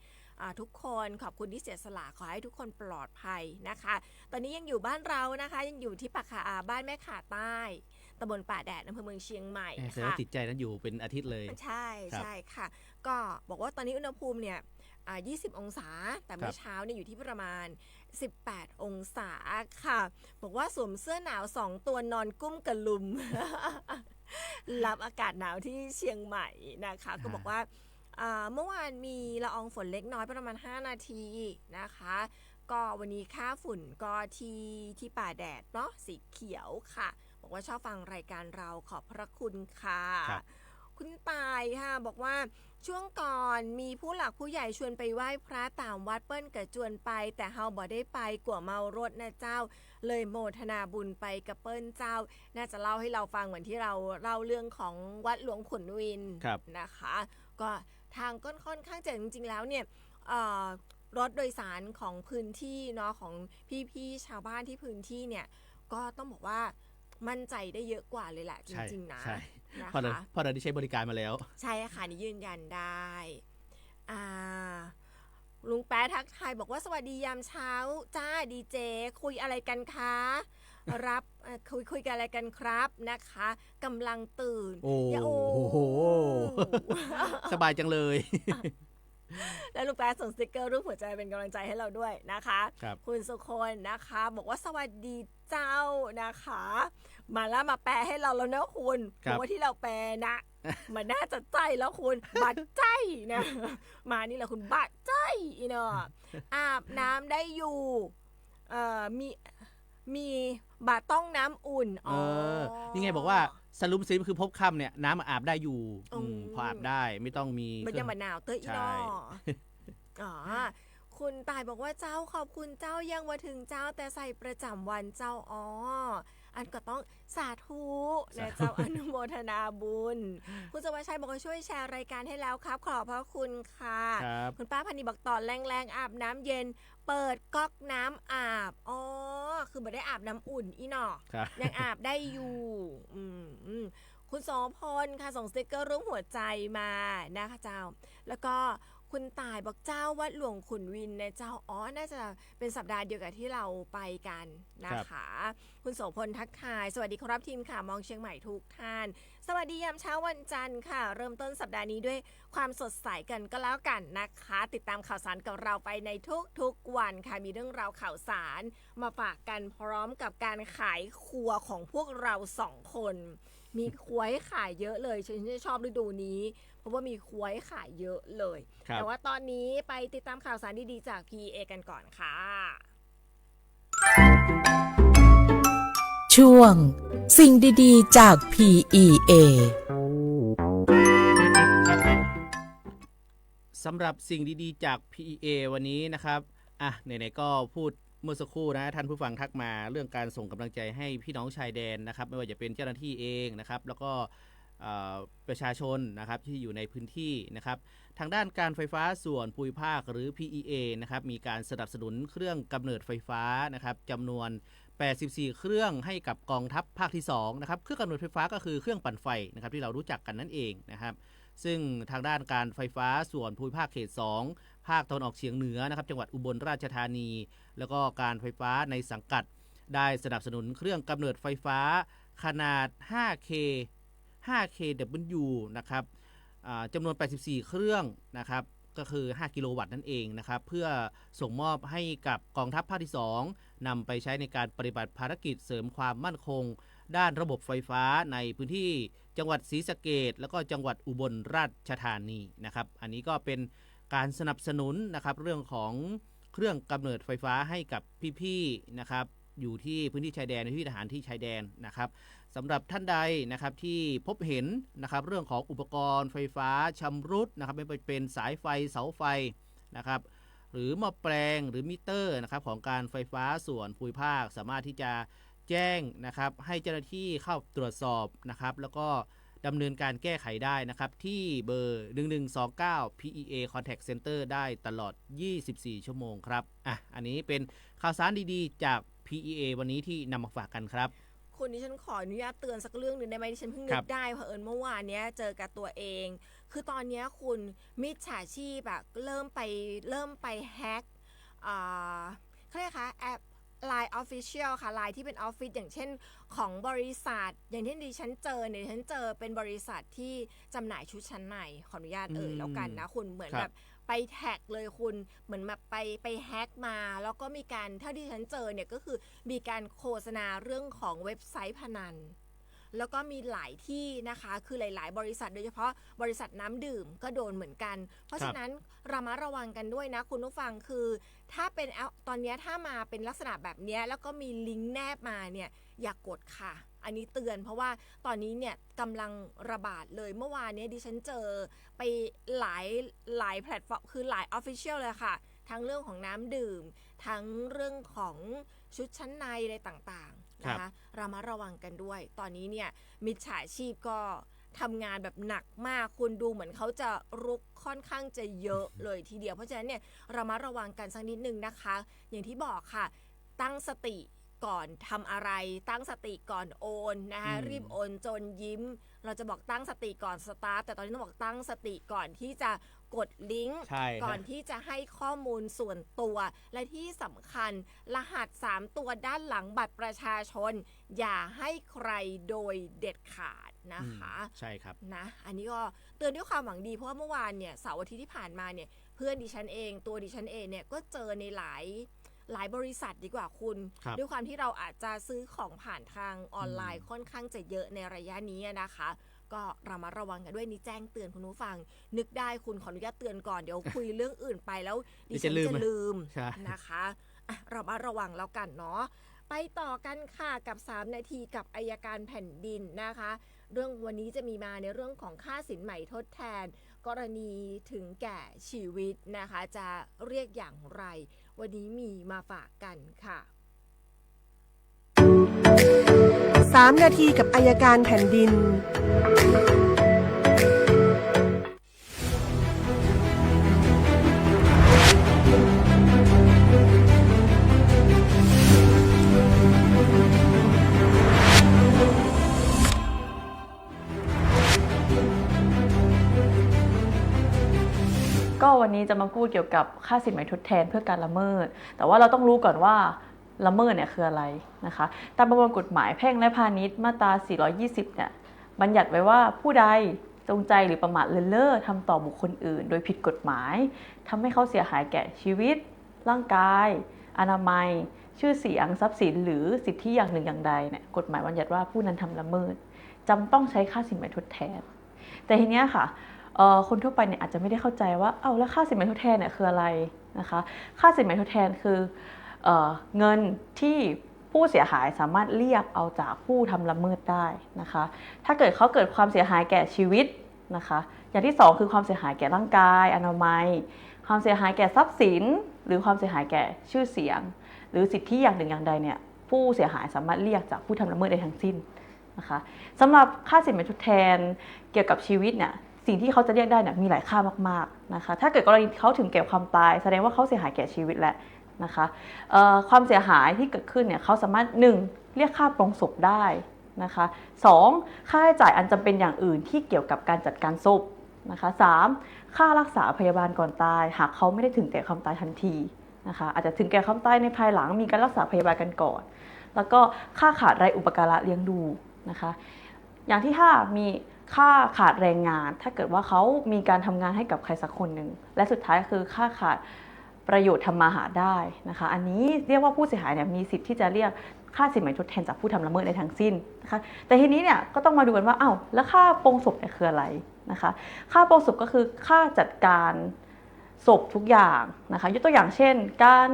ทุกคนขอบคุณที่เสียสละขอให้ทุกคนปลอดภัยนะคะตอนนี้ยังอยู่บ้านเรานะคะยังอยู่ที่ปากขาบ้านแม่ขาใต้ต ตำบลป่าแดดอำเภอเมืองเชียงใหม่ แสดงว่าติดใจนั้นอยู่เป็นอาทิตย์เลย ใช่ ครับ ใช่ค่ะ ก็บอกว่าตอนนี้อุณหภูมิเนี่ย20 องศา แต่เมื่อเช้าเนี่ยอยู่ที่ประมาณ 18 องศาค่ะ บอกว่าสวมเสื้อหนาว 2 ตัวนอนกุ้มกระลุม รับอากาศหนาวที่เชียงใหม่นะคะ ก็บอกว่าเมื่อวานมีละอองฝนเล็กน้อยประมาณ5 นาทีนะคะ ก็วันนี้ค่าฝุ่นก็ที่ป่าแดดเนาะสีเขียวค่ะ บอกว่าชอบฟังรายการเราขอบพระคุณค่ะ ครับ คุณตายค่ะบอกว่าช่วงก่อนมีผู้หลักผู้ใหญ่ชวนไปไหว้พระตามวัดเปิ้ลกระจวนไป แต่เฮาบ่ได้ไปกลัวเมารถนะเจ้า เลยโมทนาบุญไปกับเปิ้ลเจ้า น่าจะเล่าให้เราฟังเหมือนที่เราเล่าเรื่องของวัดหลวงขุนวิน ครับ นะคะ ก็ทางก็ค่อนข้างจะจริงๆแล้วเนี่ยรถโดยสารของพื้นที่เนาะของพี่ๆชาวบ้านที่พื้นที่เนี่ยก็ต้องบอกว่ามั่นใจได้เยอะกว่าเลยแหละจริงๆนะ ใช่ นะ เพราะ คะ เราได้ใช้บริการมาแล้ว ใช่ค่ะนี่ยืนยันได้ลุงแป๊ะทักทายบอกว่าสวัสดียามเช้าจ้าดีเจคุยอะไรกันคะรับคุยกันอะไรกันครับนะคะกำลังตื่น โอ้ อย่า โห สบายจังเลย แล้วลุงแป๊ะส่งสติกเกอร์รูปหัวใจเป็นกำลังใจให้เราด้วยนะคะ ครับ คุณสุคนนะคะบอกว่าสวัสดีเจ้านะคะ มาแล้วมาแปลให้เราแล้วนะคุณบอกว่าที่เราแปลนะ มันน่าจะใจแล้วคุณบาดใจนะ มานี่แหละคุณบาดใจอีเนาะอาบน้ำได้อยู่มีบาดต้องน้ำอุ่นนี่ไงบอกว่าสรุปซิคือพบค่ำเนี่ยน้ำอาบได้อยู่ อืม พออาบได้ไม่ต้องมี มันยังมะนาวเตออี ใช่ เนาะอ๋อคุณตายบอกว่าเจ้าขอบคุณเจ้ายังมาถึงเจ้าแต่ใส่ประจำวันเจ้าอันก็ต้องสาธุนะเจ้าอนุโมทนาบุญ คุณสวัชชัยบอกว่าช่วยแชร์รายการให้แล้วครับขอบพระคุณค่ะ ครับ คุณป้าพันนีบอกต่อแรงๆอาบน้ำเย็น เปิดก๊อกน้ำอาบคือไม่ได้อาบน้ำอุ่นอีหนอ ครับ ยังอาบได้อยู่คุณโสพลค่ะส่งสติกเกอร์รูปหัวใจมานะคะเจ้า แล้วก็คุณตายบอกเจ้าวัดหลวงขุนวินนะเจ้าน่าจะเป็นสัปดาห์เดียวกับที่เราไปกันนะคะ คุณโสพลทักทายสวัสดีครับทีมข่าวมองเชียงใหม่ทุกท่าน สวัสดียามเช้าวันจันทร์ค่ะ เริ่มต้นสัปดาห์นี้ด้วยความสดใสกันก็แล้วกันนะคะ ติดตามข่าวสารกับเราไปในทุกๆวันค่ะมีเรื่องราวข่าวสารมาฝากกันพร้อมกับการขายครัวของพวกเรา2 คน มีครัวให้ขายเยอะเลยฉันชอบฤดูนี้ เพราะว่ามีครัวให้ขายเยอะเลย ครับ แต่ว่าตอนนี้ไปติดตามข่าวสารดีๆจาก PA กันก่อนค่ะ ช่วงสิ่งดีๆจาก PEA สำหรับสิ่งดีๆจาก PEA วันนี้นะครับไหนๆก็พูดเมื่อสักครู่นะท่านผู้ฟังทักมาเรื่องการส่งกำลังใจให้พี่น้องชายแดนนะครับไม่ว่าจะเป็นเจ้าหน้าที่เองนะครับแล้วก็ประชาชนนะครับที่อยู่ในพื้นที่นะครับทางด้านการไฟฟ้าส่วนภูมิภาคหรือ PEA นะครับมีการสนับสนุนเครื่องกำเนิดไฟฟ้านะครับจำนวน84เครื่องให้กับกองทัพภาคที่2นะครับเครื่องกำเนิดไฟฟ้าก็คือเครื่องปั่นไฟนะครับที่เรารู้จักกันนั่นเองนะครับซึ่งทางด้านการไฟฟ้าส่วนภูมิภาคเขต2ภาคตะวันออกเฉียงเหนือนะครับจังหวัดอุบลราชธานีแล้วก็การไฟฟ้าในสังกัดได้สนับสนุนเครื่องกำเนิดไฟฟ้าขนาด 5kW นะครับจำนวน84เครื่องนะครับก็คือ5กิโลวัตต์นั่นเองนะครับเพื่อส่งมอบให้กับกองทัพภาคที่2นำไปใช้ในการปฏิบัติภารกิจเสริมความมั่นคงด้านระบบไฟฟ้าในพื้นที่จังหวัดศรีสะเกษแล้วก็จังหวัดอุบลราชธานีนะครับอันนี้ก็เป็นการสนับสนุนนะครับเรื่องของเครื่องกำเนิดไฟฟ้าให้กับพี่ๆนะครับอยู่ที่พื้นที่ชายแดนในที่ทหารที่ชายแดนนะครับสำหรับท่านใดนะครับที่พบเห็นนะครับเรื่องของอุปกรณ์ไฟฟ้าชำรุดนะครับไม่ว่าจะเป็นสายไฟเสาไฟนะครับหรือหม้อแปลงหรือมิเตอร์นะครับของการไฟฟ้าส่วนภูมิภาคสามารถที่จะแจ้งนะครับให้เจ้าหน้าที่เข้าตรวจสอบนะครับแล้วก็ดำเนินการแก้ไขได้นะครับที่เบอร์1129 PEA Contact Center ได้ตลอด24ชั่วโมงครับอันนี้เป็นข่าวสารดีๆจาก PEA วันนี้ที่นำมาฝากกันครับคุณดิฉันขออนุญาตเตือนสักเรื่องหนึ่งได้ไหมดิฉันเพิ่งนึกได้เผอิญเมื่อวานนี้เจอกับตัวเองคือตอนนี้คุณมิจฉาชีพเริ่มไปแฮกเขาเรียกคะแอป Line Official ค่ะ Line ที่เป็นออฟฟิศอย่างเช่นของบริษัทอย่างที่ดิฉันเจอเนี่ยดิฉันเจอเป็นบริษัทที่จำหน่ายชุดชั้นในขออนุญาตแล้วกันนะคุณเหมือน ครับ แบบไปแท็กเลยคุณเหมือนแบบไปแฮ็กมาแล้วก็มีการถ้าที่ฉันเจอเนี่ยก็คือมีการโฆษณาเรื่องของเว็บไซต์พนัน แล้วก็มีหลายที่นะคะคือหลายๆ บริษัทโดยเฉพาะบริษัทน้ำดื่มก็โดนเหมือนกัน เพราะฉะนั้นระมัดระวังกันด้วยนะคุณผู้ฟังคือถ้าเป็นตอนนี้ถ้ามาเป็นลักษณะแบบนี้แล้วก็มีลิงก์แนบมาเนี่ยอย่ากดค่ะ อันนี้เตือนเพราะว่าตอนนี้เนี่ยกำลังระบาดเลยเมื่อวานนี้ดิฉันเจอไปหลายแพลตฟอร์มคือหลาย Official เลยค่ะทั้งเรื่องของน้ำดื่มทั้งเรื่องของชุดชั้นในอะไรต่างๆนะคะเรามาระวังกันด้วยตอนนี้เนี่ยมิจฉาชีพก็ทำงานแบบหนักมากคุณดูเหมือนเขาจะรุกค่อนข้างจะเยอะเลยทีเดียวเพราะฉะนั้นเนี่ยเรามาระวังกันสักนิดนึงนะคะอย่างที่บอกค่ะตั้งสติก่อนทำอะไรตั้งสติก่อนโอนนะคะรีบโอนจนยิ้มเราจะบอกตั้งสติก่อนสตาร์ทแต่ตอนนี้ต้องบอกตั้งสติก่อนที่จะกดลิงก์ก่อนที่จะให้ข้อมูลส่วนตัวและที่สำคัญรหัส3ตัวด้านหลังบัตรประชาชนอย่าให้ใครโดยเด็ดขาดนะคะใช่ครับนะอันนี้ก็เตือนด้วยความหวังดีเพราะว่าเมื่อวานเนี่ยเสาร์อาทิตย์ที่ผ่านมาเนี่ยเพื่อนดิฉันเองตัวดิฉันเองเนี่ยก็เจอในหลายบริษัทดีกว่าคุณด้วยความที่เราอาจจะซื้อของผ่านทางออนไลน์ค่อนข้างจะเยอะในระยะนี้นะคะก็เรามาระวังกันด้วยนี่แจ้งเตือนคุณผู้ฟังนึกได้คุณขออนุญาตเตือนก่อนเดี๋ยวคุยเรื่องอื่นไปแล้วดิฉันจะลืมนะคะเรามาระวังแล้วกันเนาะไปต่อกันค่ะกับ3นาทีกับอัยการแผ่นดินนะคะเรื่องวันนี้จะมีมาในเรื่องของค่าสินใหม่ทดแทนกรณีถึงแก่ชีวิตนะคะจะเรียกอย่างไรวันนี้มีมาฝากกันค่ะ3นาทีกับอัยการแผ่นดินก็วันนี้จะมาพูดเกี่ยวกับค่าสินไหมทดแทนเพื่อการละเมิดแต่ว่าเราต้องรู้ก่อนว่าละเมิดเนี่ยคืออะไรนะคะตามประมวลกฎหมายแพ่งและพาณิชย์มาตรา 420 เนี่ยบัญญัติไว้ว่าผู้ใดจงใจหรือประมาทเลินเล่อทำต่อบุคคลอื่นโดยผิดกฎหมายทำให้เขาเสียหายแก่ชีวิตร่างกายอนามัยชื่อเสียงทรัพย์สินหรือสิทธิอย่างหนึ่งอย่างใดเนี่ยกฎหมายบัญญัติว่าผู้นั้นทำละเมิดจำต้องใช้ค่าสินไหมทดแทนแต่ทีเนี้ยค่ะคนทั่วไปเนี่ยอาจจะไม่ได้เข้าใจว่าแล้วค่าสินไหมทดแทนเนี่ยคืออะไรนะคะค่าสินไหมทดแทนคือเงินที่ผู้เสียหายสามารถเรียกเอาจากผู้ทำละเมิดได้นะคะถ้าเกิดเขาเกิดความเสียหายแก่ชีวิตนะคะอย่างที่2คือความเสียหายแก่ร่างกายอนามัยความเสียหายแก่ทรัพย์สินหรือความเสียหายแก่ชื่อเสียงหรือสิทธิอย่างหนึ่งอย่างใดเนี่ยผู้เสียหายสามารถเรียกจากผู้ทำละเมิดได้ทั้งสิ้นนะคะสำหรับค่าสินไหมทดแทนเกี่ยวกับชีวิตเนี่ยสิ่งที่เขาจะเรียกได้เนี่ยมีหลายค่ามากๆนะคะถ้าเกิดกรณีเขาถึงแก่ความตายแสดงว่าเขาเสียหายแก่ชีวิตแล้วนะคะความเสียหายที่เกิดขึ้นเนี่ยเขาสามารถ1เรียกค่าปลงศพได้นะคะ2ค่าใช้จ่ายอันจำเป็นอย่างอื่นที่เกี่ยวกับการจัดการศพนะคะ3ค่ารักษาพยาบาลก่อนตายหากเขาไม่ได้ถึงแก่ความตายทันทีนะคะอาจจะถึงแก่ความตายในภายหลังมีการรักษาพยาบาลกันก่อนแล้วก็ค่าขาดรายอุปการะเลี้ยงดูนะคะอย่างที่5มีค่าขาดแรงงานถ้าเกิดว่าเขามีการทำงานให้กับใครสักคนหนึ่งและสุดท้ายคือค่าขาดประโยชน์ทำมาหาได้นะคะอันนี้เรียกว่าผู้เสียหายเนี่ยมีสิทธิ์ที่จะเรียกค่าสินไหมทดแทนจากผู้ทำละเมิดได้ทั้งสิ้นนะคะแต่ทีนี้เนี่ยก็ต้องมาดูกันว่าแล้วค่าปลงศพเนี่ยคืออะไรนะคะค่าปลงศพก็คือค่าจัดการศพทุกอย่างนะคะยกตัวอย่างเช่นการ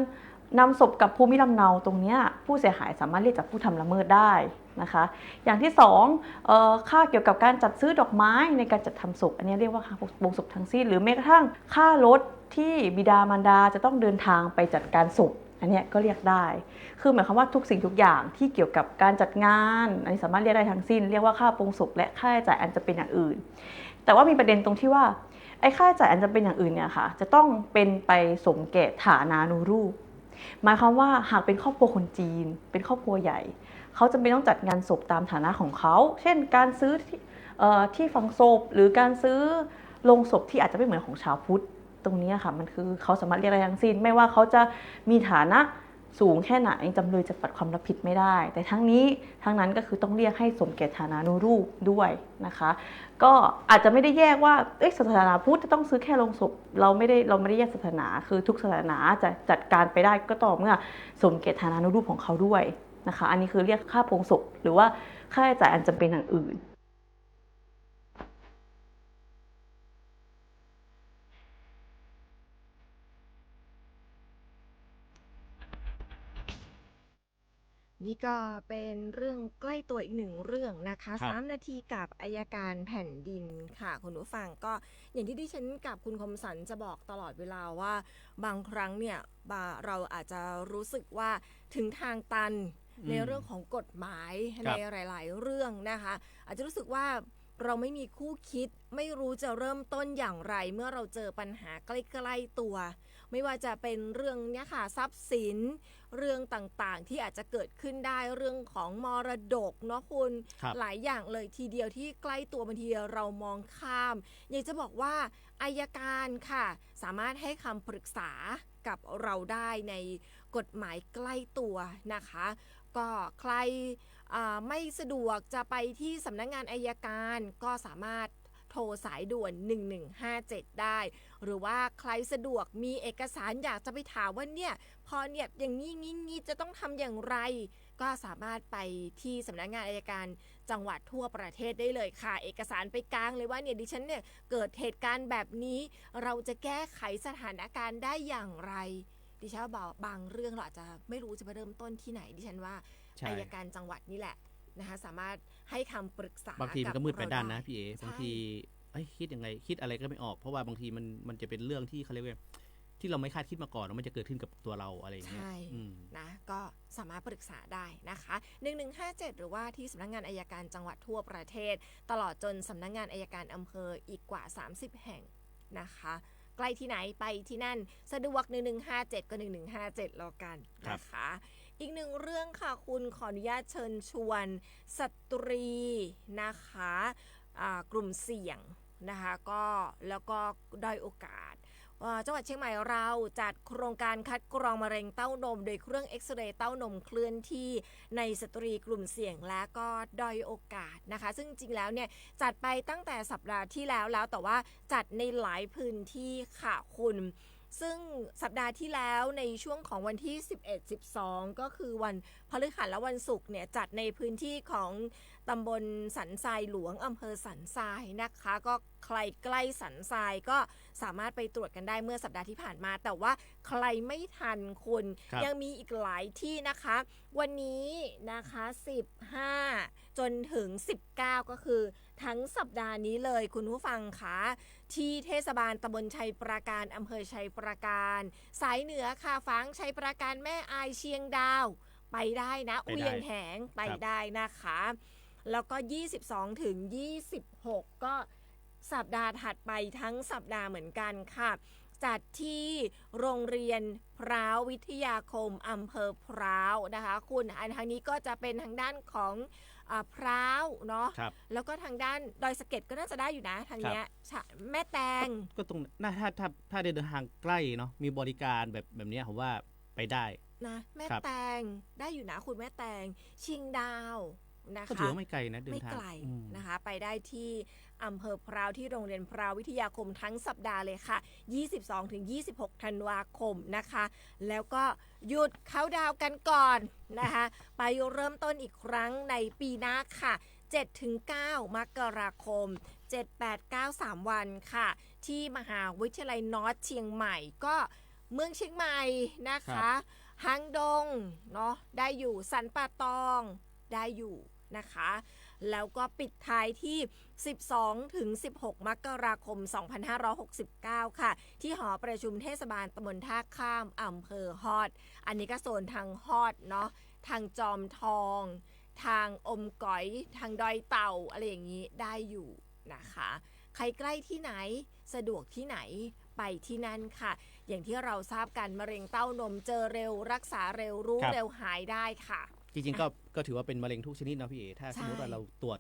นำศพกับภูมิลำเนาตรงนี้ผู้เสียหายสามารถเรียกจากผู้ทำละเมิดได้นะคะอย่างที่2ค่าเกี่ยวกับการจัดซื้อดอกไม้ในการจัดทำศพอันนี้เรียกว่าค่าปลงศพทั้งสิ้นหรือแม้กระทั่งค่ารถที่บิดามารดาจะต้องเดินทางไปจัดการศพอันนี้ก็เรียกได้คือหมายความว่าทุกสิ่งทุกอย่างที่เกี่ยวกับการจัดงานอันนี้สามารถเรียกได้ทั้งสิ้นเรียกว่าค่าปลงศพและค่าใช้จ่ายอันจะเป็นอย่างอื่นแต่ว่ามีประเด็นตรงที่ว่าไอ้ค่าใช้จ่ายอันจะเป็นอย่างอื่นเนี่ยค่ะจะต้องเป็นไปสมแก่ฐานานุรูปหมายความว่าหากเป็นครอบครัวคนจีนเป็นครอบครัวใหญ่เขาจำเป็นต้องจัดงานศพตามฐานะของเขาเช่นการซื้อที่ฝังศพหรือการซื้อโลงศพที่อาจจะไม่เหมือนของชาวพุทธตรงนี้ค่ะมันคือเขาสามารถเรียกได้ทั้งสิ้นไม่ว่าเขาจะมีฐานะ สูงแค่ไหนจำเลยจะปัดความรับผิดไม่ได้ แต่ทั้งนี้ทั้งนั้นก็คือต้องเรียกให้สมแก่ฐานานุรูปด้วยนะคะก็อาจจะไม่ได้แยกว่าศาสนาพุทธจะต้องซื้อแค่โลงศพเราไม่ได้แยกศาสนาคือทุกศาสนาจะจัดการไปได้ก็ต่อเมื่อสมแก่ฐานานุรูปของเขาด้วยนะคะอันนี้คือเรียกค่าโปรงศพหรือว่าค่าใช้จ่ายอันจำเป็นอย่างอื่น นี่ก็เป็นเรื่องใกล้ตัวอีกหนึ่งเรื่องนะคะ ครับ 3 นาทีกับอัยการแผ่นดินค่ะคุณผู้ฟังก็อย่างที่ดิฉันกับคุณคมสันจะบอกตลอดเวลาว่าบางครั้งเนี่ยเราอาจจะรู้สึกว่าถึงทางตันในเรื่องของกฎหมายในหลาย ๆ เรื่องนะคะ อาจจะรู้สึกว่าเราไม่มีคู่คิดไม่รู้จะเริ่มต้นอย่างไร เมื่อเราเจอปัญหาใกล้ ๆ ตัว ไม่ว่าจะเป็นเรื่องเนี้ยค่ะทรัพย์สินเรื่องต่างๆ ที่อาจจะเกิดขึ้นได้เรื่องของมรดกเนาะคุณ ครับ หลายอย่างเลยทีเดียวที่ใกล้ตัวบางทีเรามองข้ามอยากจะบอกว่าอัยการค่ะสามารถให้คำปรึกษากับเราได้ในกฎหมายใกล้ตัวนะคะ ก็ใครไม่สะดวกจะไปที่สำนักงานอัยการก็สามารถโทรสายด่วน1157ได้หรือว่าใครสะดวกมีเอกสารอยากจะไปถามว่าเนี่ยพอเนี่ยอย่างนี้จะต้องทำอย่างไรก็สามารถไปที่สำนักงานอัยการจังหวัดทั่วประเทศได้เลยค่ะเอกสารไปกลางเลยว่าเนี่ยดิฉันเนี่ยเกิดเหตุการณ์แบบนี้เราจะแก้ไขสถานการณ์ได้อย่างไรดิฉันว่าบางเรื่องเราอาจจะไม่รู้จะไปเริ่มต้นที่ไหนดิฉันว่า ใช่ อัยการจังหวัดนี่แหละนะคะสามารถให้คำปรึกษา บางทีมันก็มืดไปด้านนะ กับ พี่เอ ใช่ บางทีคิดยังไงคิดอะไรก็ไม่ออกเพราะว่าบางทีมันจะเป็นเรื่องที่เขาเรียกว่าที่เราไม่คาดคิดมาก่อนว่ามันจะเกิดขึ้นกับตัวเราอะไรอย่างเงี้ย ใช่ อืม นะก็สามารถปรึกษาได้นะคะ1157หรือว่าที่สำนักงานอัยการจังหวัดทั่วประเทศ ตลอดจนสำนักงานอัยการอำเภออีกกว่า30แห่งนะคะใกล้ที่ไหนไปที่นั่นสะดวก1157ก็1157แล้วกันนะคะอีกหนึ่งเรื่องค่ะคุณขออนุญาตเชิญชวนสตรีนะคะกลุ่มเสี่ยงนะคะก็แล้วก็ด้อยโอกาสจังหวัดเชียงใหม่เราจัดโครงการคัดกรองมะเร็งเต้านมโดยเครื่องเอ็กซเรย์เต้านมเคลื่อนที่ในสตรีกลุ่มเสี่ยงและก็ด้อยโอกาสนะคะซึ่งจริงแล้วเนี่ยจัดไปตั้งแต่สัปดาห์ที่แล้วแต่ว่าจัดในหลายพื้นที่ค่ะคุณซึ่งสัปดาห์ที่แล้วในช่วงของวันที่11-12ก็คือวันพฤหัสและวันศุกร์เนี่ยจัดในพื้นที่ของตำบลสันทรายหลวงอำเภอสันทรายนะคะก็ใครใกล้สันทรายก็สามารถไปตรวจกันได้เมื่อสัปดาห์ที่ผ่านมาแต่ว่าใครไม่ทันคุณยังมีอีกหลายที่นะคะวันนี้นะคะ15จนถึง19ก็คือทั้งสัปดาห์นี้เลยคุณผู้ฟังคะที่เทศบาลตำบลชัยปราการอำเภอชัยปราการสายเหนือค่ะฝังชัยปราการแม่อายเชียงดาวไปได้นะอุยงแหงไปได้นะคะแล้วก็22ถึง26ก็สัปดาห์ถัดไปทั้งสัปดาห์เหมือนกันค่ะจัดที่โรงเรียนพร้าววิทยาคมอำเภอพร้าวนะคะคุณทางนี้ก็จะเป็นทางด้านของพร้าวเนาะแล้วก็ทางด้านดอยสะเก็ดก็น่าจะได้อยู่นะทางเนี้ยแม่แตงก็ตรงถ้าเดินทางใกล้เนาะมีบริการแบบนี้ผมว่าไปได้นะแม่แตงได้อยู่นะคุณแม่แตงเชียงดาวนะคะก็ถือว่าไม่ไกลนะเดินทางไม่ไกลนะคะไปได้ที่อำเภอพร้าวที่โรงเรียนพร้าววิทยาคมทั้งสัปดาห์เลยค่ะ22-26ธันวาคมนะคะแล้วก็หยุดเค้าดาวกันก่อนนะคะไปเริ่มต้นอีกครั้งในปีหน้าค่ะ7-9 มกราคม7-8-9 3 วันค่ะที่มหาวิทยาลัยนอร์ทเชียงใหม่ก็เมืองเชียงใหม่นะคะหางดงเนาะได้อยู่สันป่าตองได้อยู่นะคะแล้วก็ปิดท้ายที่12-16 มกราคม 2569 ค่ะที่หอประชุมเทศบาลตำบลท่าข้ามอำเภอฮอดอันนี้ก็โซนทางฮอดเนาะทางจอมทองทางอมก๋อยทางดอยเต่าอะไรอย่างนี้ได้อยู่นะคะใครใกล้ที่ไหนสะดวกที่ไหนไปที่นั่นค่ะอย่างที่เราทราบกันมะเร็งเต้านมเจอเร็วรักษาเร็วรู้เร็วหายได้ค่ะจริงๆก็ถือว่าเป็นมะเร็งทุกชนิดนะพี่เอถ้าสมมติว่าเราตรวจ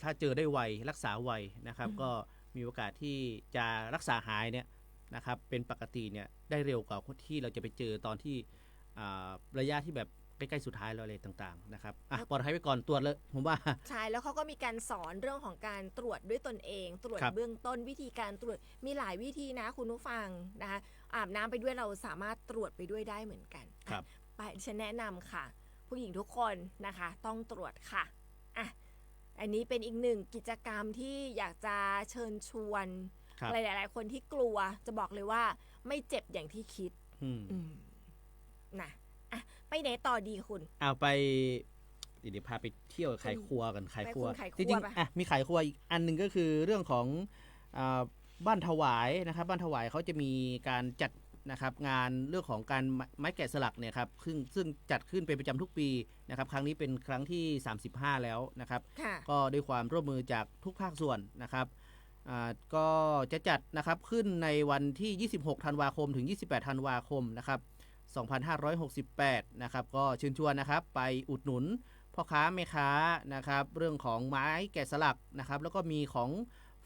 ถ้าเจอได้ไวรักษาไวนะครับก็มีโอกาสที่จะรักษาหายเนี่ยนะครับเป็นปกติเนี่ยได้เร็วกว่าที่เราจะไปเจอตอนที่ ระยะที่แบบใกล้ๆสุดท้ายแล้วอะไรต่างๆนะครับปลอดภัยไว้ก่อนตรวจเลยผมว่า ใช่แล้วเขาก็มีการสอนเรื่องของการตรวจด้วยตนเอง ตรวจ ครับ เบื้องต้นวิธีการตรวจมีหลายวิธีนะคุณผู้ฟังนะคะอาบน้ำไปด้วยเราสามารถตรวจไปด้วยได้เหมือนกัน ครับ ไปฉันแนะนำค่ะ ผู้หญิงทุกคนนะคะต้องตรวจค่ะอ่ะอันนี้เป็นอีกหนึ่งกิจกรรมที่อยากจะเชิญชวน ครับ หลายๆคนที่กลัวจะบอกเลยว่าไม่เจ็บอย่างที่คิด อืม นะอ่ะไปไหนต่อดีคุณ เอาไปเดี๋ยวพาไปเที่ยวขายครัวกันขายครัว ไปคุณขายครัว จริง ปะ ๆมีขายครัวอีกอันหนึ่งก็คือเรื่องของบ้านถวายนะครับบ้านถวายเขาจะมีการจัดนะครับงานเรื่องของการไม้แกะสลักเนี่ยครับซึ่งจัดขึ้นเป็นประจำทุกปีนะครับครั้งนี้เป็นครั้งที่ 35 แล้วนะครับ ค่ะ ก็ด้วยความร่วมมือจากทุกภาคส่วนนะครับก็จะจัดนะครับขึ้นในวันที่ 26 ธันวาคมถึง 28 ธันวาคมนะครับ 2568 นะครับก็เชิญชวนนะครับไปอุดหนุนพ่อค้าแม่ค้านะครับเรื่องของไม้แกะสลักนะครับแล้วก็มีของ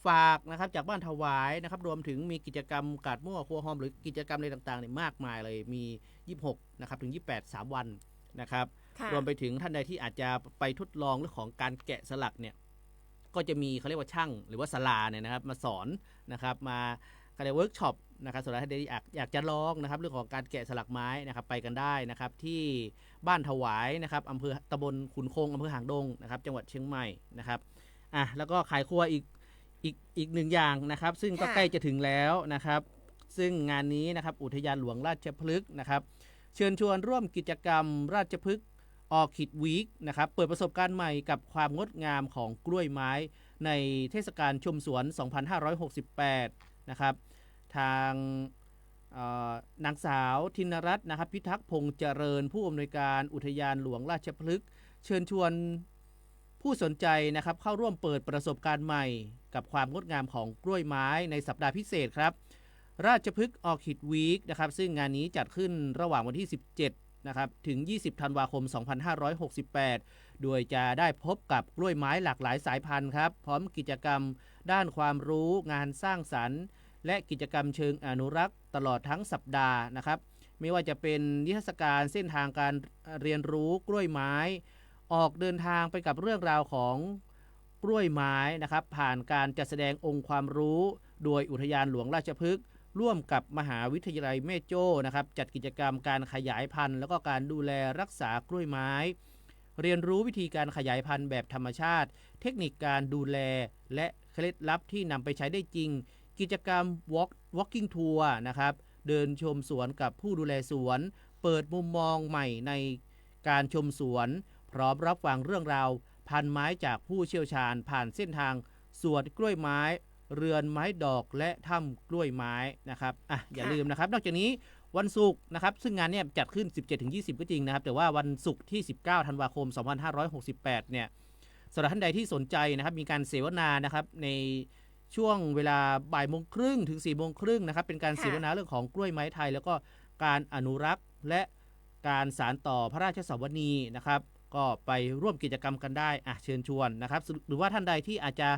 ฝากนะครับจากบ้านถวายนะครับรวมถึงมีกิจกรรมกาดมั่วครัวหอมหรือกิจกรรมอะไรต่างๆเนี่ยมากมายเลยมี 26 นะครับถึง 28 3 วันนะครับ ค่ะ รวมไปถึงท่านใดที่อาจจะไปทดลองเรื่องของการแกะสลักเนี่ยก็จะมีเขาเรียกว่าช่างหรือว่าศาลาเนี่ยนะครับมาสอนนะครับมาเขาเรียกเวิร์กช็อปนะครับสำหรับท่านใดที่อยากจะลองนะครับเรื่องของการแกะสลักไม้นะครับไปกันได้นะครับที่บ้านถวายนะครับอำเภอตำบลขุนคงอำเภอหางดงนะครับจังหวัดเชียงใหม่นะครับแล้วก็ขายครัวอีกหนึ่งอย่างนะครับซึ่งก็ ค่ะ ใกล้จะถึงแล้วนะครับซึ่งงานนี้นะครับอุทยานหลวงราชพฤกษ์นะครับเชิญชวนร่วมกิจกรรมราชพฤกษ์ออคิดวีคนะครับเปิดประสบการณ์ใหม่กับความงดงามของกล้วยไม้ในเทศกาลชมสวน 2568 นะครับทางนางสาวธินรัตน์นะครับพิทักษ์พงษ์เจริญผู้อำนวยการอุทยานหลวงราชพฤกษ์เชิญชวนผู้สนใจนะครับเข้าร่วมเปิดประสบการณ์ใหม่กับความงดงามของกล้วยไม้ในสัปดาห์พิเศษครับราชพฤกษ์ออคิดวีคนะครับซึ่งงานนี้จัดขึ้นระหว่างวันที่ 17 นะครับถึง 20 ธันวาคม 2568 โดยจะได้พบกับกล้วยไม้หลากหลายสายพันธุ์ครับพร้อมกิจกรรมด้านความรู้งานสร้างสรรค์และกิจกรรมเชิงอนุรักษ์ตลอดทั้งสัปดาห์นะครับไม่ว่าจะเป็นนิทรรศการเส้นทางการเรียนรู้กล้วยไม้ออกเดินทางไปกับเรื่องราวของกล้วยไม้นะครับผ่านการจัดแสดงองค์ความรู้โดยอุทยานหลวงราชพฤกษ์ร่วมกับมหาวิทยาลัยแม่โจ้นะครับจัดกิจกรรมการขยายพันธุ์แล้วก็การดูแลรักษากล้วยไม้เรียนรู้วิธีการขยายพันธุ์แบบธรรมชาติเทคนิคการดูแลและเคล็ดลับที่นำไปใช้ได้จริงกิจกรรม walking tour นะครับเดินชมสวนกับผู้ดูแลสวนเปิดมุมมองใหม่ในการชมสวนพร้อมรับฟังเรื่องราวพันไม้จากผู้เชี่ยวชาญผ่านเส้นทางสวนกล้วยไม้เรือนไม้ดอกและถ้ำกล้วยไม้นะครับอย่าลืมนะครับนอกจากนี้วันศุกร์นะครับซึ่งงานเนี่ยจัดขึ้น 17-20 ก็จริงนะครับแต่ว่าวันศุกร์ที่ 19 ธันวาคม 2568 เนี่ยสำหรับท่านใดที่สนใจนะครับมีการเสวนานะครับในช่วงเวลาบ่ายโมงครึ่งถึง4โมงครึ่งนะครับเป็นการเสวนาเรื่องของกล้วยไม้ไทยแล้วก็การอนุรักษ์และการสานต่อพระราชสวนีนะครับก็ไปร่วมกิจกรรมกันได้เชิญชวนนะครับหรือว่าท่านใดที่อาจจะ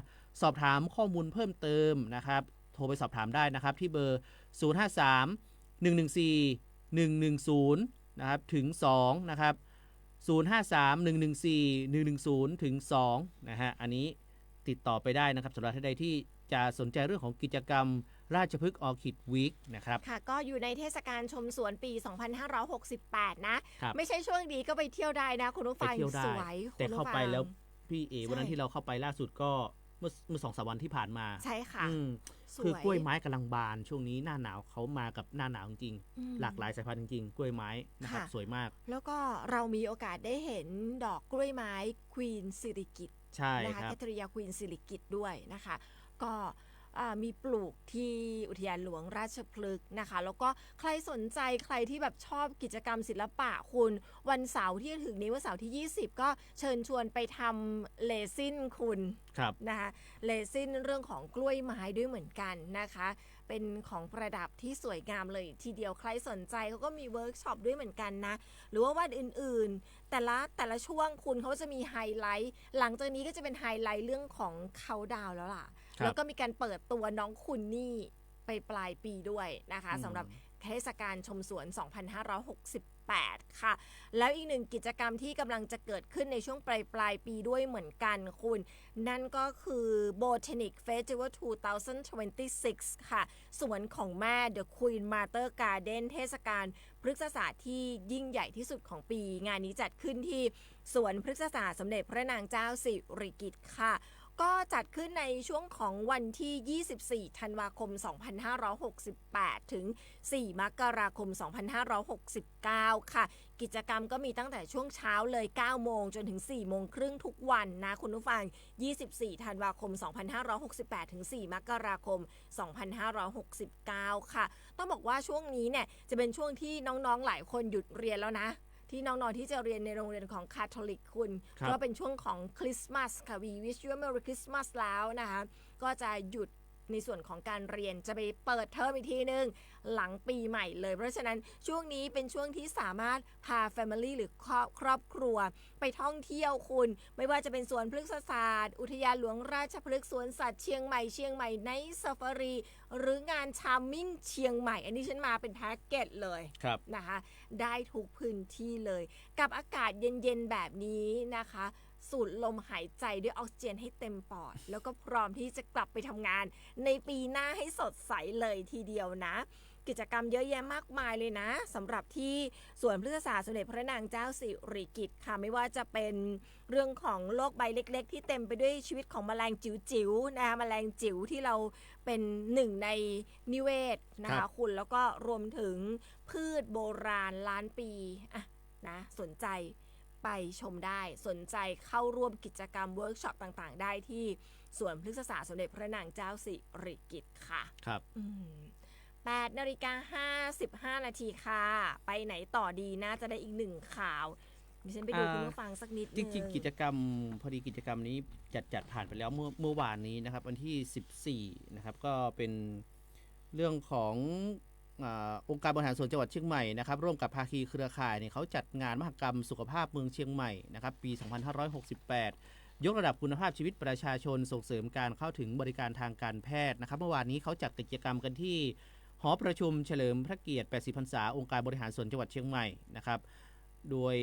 สอบถามข้อมูลเพิ่มเติมนะครับโทรไปสอบถามได้นะครับที่เบอร์ 053 114 110 นะครับถึง2นะครับ053 114 110ถึง2นะฮะอันนี้ติดต่อไปได้นะครับสำหรับท่านใดที่จะสนใจเรื่องของกิจกรรมราชพฤกษ์ออคิดวีคนะครับค่ะก็อยู่ในเทศกาลชมสวนปี 2568 นะ ครับ ไม่ใช่ช่วงนี้ก็ไปเที่ยวได้นะคุณผู้ ไป ฟัง เที่ยวได้ สวยคุณ แต่ ผู้ เข้า ฟัง ไปแล้วพี่เอ ใช่ วันนั้นที่เราเข้าไปล่าสุดก็เมื่อ2-3 วันที่ผ่านมา ใช่ค่ะ สวย คือกล้วยไม้กำลังบานช่วงนี้หน้าหนาวเขามากับหน้าหนาวจริง อืม หลากหลายสายพันธุ์จริงๆกล้วยไม้นะครับ ค่ะ สวยมาก แล้วก็เรามีโอกาสได้เห็นดอกกล้วยไม้ควีนสิริกิติ์ ใช่ นะคะ ครับ แคทริยาควีนสิริกิติ์ด้วยนะคะ ก็มีปลูกที่อุทยานหลวงราชพฤกษ์นะคะ แล้วก็ใครสนใจใครที่แบบชอบกิจกรรมศิลปะคุณวันเสาร์ที่จะถึงนี้วันเสาร์ที่ 20 ก็เชิญชวนไปทำเลซินคุณ ครับ นะคะเลซินเรื่องของกล้วยไม้ด้วยเหมือนกันนะคะ เป็นของประดับที่สวยงามเลยทีเดียวใครสนใจเขาก็มีเวิร์กช็อปด้วยเหมือนกันนะหรือว่าวันอื่นๆ แต่ละช่วงคุณเขาจะมีไฮไลท์หลังจากนี้ก็จะเป็นไฮไลท์เรื่องของเขาดาวน์แล้วล่ะ ครับ แล้วก็มีการเปิดตัวน้องคุณนี่ไปปลายปีด้วยนะคะ อืม สำหรับเทศกาลชมสวน 2568 2568 ค่ะแล้วอีกหนึ่งกิจกรรมที่กำลังจะเกิดขึ้นในช่วงปลายปีด้วยเหมือนกันคุณนั่นก็คือ Botanic Festival 2026 ค่ะสวนของแม่ The Queen Mother Garden เทศกาลพฤกษศาสตร์ที่ยิ่งใหญ่ที่สุดของปีงานนี้จัดขึ้นที่สวนพฤกษศาสตร์สมเด็จพระนางเจ้าสิริกิติ์ค่ะก็จัดขึ้นในช่วงของวันที่ 24 ธันวาคม 2568 ถึง 4 มกราคม 2569 ค่ะกิจกรรมก็มีตั้งแต่ช่วงเช้าเลย 9 โมงจนถึง 4 โมงครึ่งทุกวันนะคุณผู้ฟัง 24 ธันวาคม 2568 ถึง 4 มกราคม 2569 ค่ะต้องบอกว่าช่วงนี้เนี่ยจะเป็นช่วงที่น้องๆหลายคนหยุดเรียนแล้วนะที่น้องๆที่จะเรียนในโรงเรียนของคาทอลิกคุณก็เป็นช่วงของคริสต์มาสค่ะ We wish you a Merry Christmas แล้วนะคะก็จะหยุดในส่วนของการเรียนจะไปเปิดเทอมอีกทีนึงหลังปีใหม่เลยเพราะฉะนั้นช่วงนี้เป็นช่วงที่สามารถพา Family หรือครอบครัวไปท่องเที่ยวคุณไม่ว่าจะเป็นสวนพฤกษศาสตร์อุทยานหลวงราชพฤกษ์สวนสัตว์เชียงใหม่ในซาฟารีหรืองานชาร์มมิ่งเชียงใหม่อันนี้ฉันมาเป็นแพ็กเกจเลยนะคะได้ทุกพื้นที่เลยกับอากาศเย็นๆแบบนี้นะคะสูดลมหายใจด้วยออกซิเจนให้เต็มปอดแล้วก็พร้อมที่จะกลับไปทำงานในปีหน้าให้สดใสเลยทีเดียวนะกิจกรรมเยอะแยะมากมายเลยนะสำหรับที่สวนพฤกษศาสตร์สมเด็จพระนางเจ้าสิริกิติ์ค่ะไม่ว่าจะเป็นเรื่องของโลกใบเล็กๆที่เต็มไปด้วยชีวิตของแมลงจิ๋วๆนะคะแมลงจิ๋วที่เราเป็นหนึ่งในนิเวศนะคะคุณแล้วก็รวมถึงพืชโบราณล้านปีอะนะสนใจไปชมได้สนใจเข้าร่วมกิจกรรมเวิร์กช็อปต่างๆได้ที่สวนพฤกษศาสตร์สมเด็จพระนางเจ้าสิริกิติ์ค่ะครับ8:55 นาทีค่ะไปไหนต่อดีน่าจะได้อีกหนึ่งข่าวดิฉันไปดูคุณผู้ฟังสักนิดนึงจริงๆกิจกรรมพอดีกิจกรรมนี้จัดผ่านไปแล้วเมื่อวานนี้นะครับวันที่ 14นะครับก็เป็นเรื่องขององค์การบริหารส่วนจังหวัดเชียงใหม่นะครับร่วมกับภาคีเครือข่ายเนี่ยเขาจัดงานมหกรรมสุขภาพเมืองเชียงใหม่นะครับปี 2568 ยกระดับคุณภาพชีวิตประชาชนส่งเสริมการเข้าถึงบริการทางการแพทย์นะครับเมื่อวานนี้เขาจัดกิจกรรมกันที่หอประชุมเฉลิมพระเกียรติ 80 พรรษาองค์การบริหารส่วนจังหวัดเชียงใหม่นะครับโดย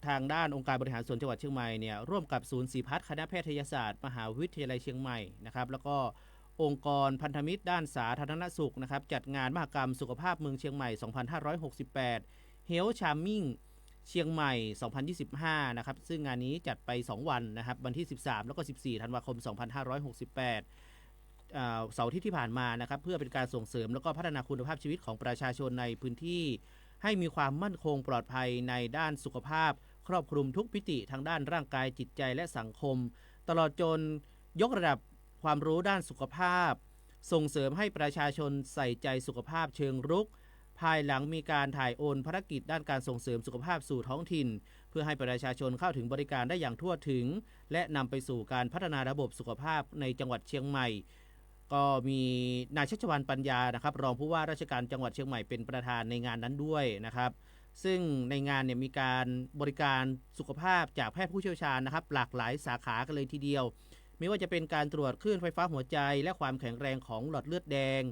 ทางด้านองค์การบริหารส่วนจังหวัดเชียงใหม่เนี่ยร่วมกับศูนย์ศรีพัฒน์คณะแพทยศาสตร์มหาวิทยาลัยเชียงใหม่นะครับแล้วก็องค์กรพันธมิตรด้านสาธารณสุขนะครับจัดงานมหกรรมสุขภาพเมืองเชียงใหม่ 2568 Health Charming เชียงใหม่ 2025 นะครับซึ่งงานนี้จัดไป 2 วันนะครับวันที่ 13 แล้วก็ 14 ธันวาคม 2568 เสาร์ที่ผ่านมานะครับเพื่อเป็นการส่งเสริมแล้วก็พัฒนาคุณภาพชีวิตของประชาชนในพื้นที่ให้มีความมั่นคงปลอดภัยในด้านสุขภาพครอบคลุมทุกมิติทางด้านร่างกายจิตใจและสังคมตลอดจนยกระดับความรู้ด้านสุขภาพส่งเสริมให้ประชาชนใส่ใจสุขภาพเชิงรุกภายหลังมีการถ่ายโอนภารกิจด้านการส่งเสริมสุขภาพสู่ท้องถิ่นเพื่อให้ประชาชนเข้าถึงบริการได้อย่างทั่วถึงและนำไปสู่การพัฒนาระบบสุขภาพในจังหวัดเชียงใหม่ก็มีนายชัชวาลปัญญานะครับรองผู้ว่าราชการจังหวัดเชียงใหม่เป็นประธานในงานนั้นด้วยนะครับซึ่งในงานเนี่ยมีการบริการสุขภาพจากแพทย์ผู้เชี่ยวชาญนะครับหลากหลายสาขากันเลยทีเดียวไม่ว่าจะเป็นการตรวจคลื่นไฟฟ้าหัวใจและความแข็งแรงของหลอดเลือดแดง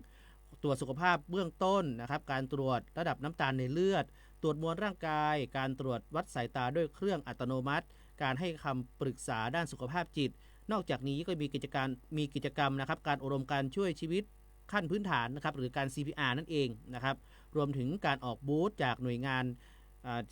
ตรวจสุขภาพเบื้องต้นนะครับการตรวจระดับน้ำตาลในเลือดตรวจมวลร่างกายการตรวจวัดสายตาด้วยเครื่องอัตโนมัติการให้คำปรึกษาด้านสุขภาพจิตนอกจากนี้ก็มีกิจกรรมนะครับการอบรมการช่วยชีวิตขั้นพื้นฐานนะครับหรือการ CPR นั่นเองนะครับรวมถึงการออกบูธจากหน่วยงาน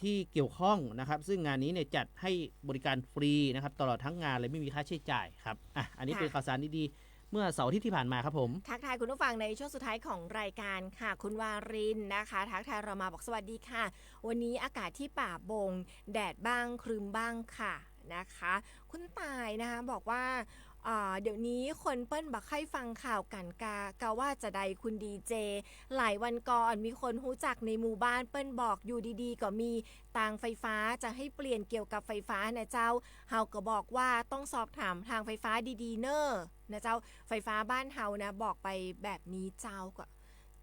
ที่เกี่ยวข้องนะครับซึ่งงานนี้เนี่ยจัดให้บริการฟรีนะครับตลอดทั้งงานเลยไม่มีค่าใช้จ่ายครับอันนี้เป็นข่าวสารดีๆเมื่อเสาร์ที่ผ่านมาครับผมทักทายคุณผู้ฟังในช่วงสุดท้ายของรายการค่ะคุณวารินนะคะทักทายเรามาบอกสวัสดีค่ะวันนี้อากาศที่ป่าบงแดดบ้างครึ้มบ้างค่ะนะคะคุณตายนะคะบอกว่าเดี๋ยวนี้คนเปิ้ลบักให้ฟังข่าวกันกาว่าจะได้คุณดีเจหลายวันก่อนมีคนรู้จักในหมู่บ้านเปิ้ลบอกอยู่ดีๆก็มีทางไฟฟ้าจะให้เปลี่ยนเกี่ยวกับไฟฟ้านะเจ้าเฮาก็บอกว่าต้องสอบถามทางไฟฟ้าดีๆเนอะนะเจ้าไฟฟ้าบ้านเฮานะบอกไปแบบนี้เจ้าก็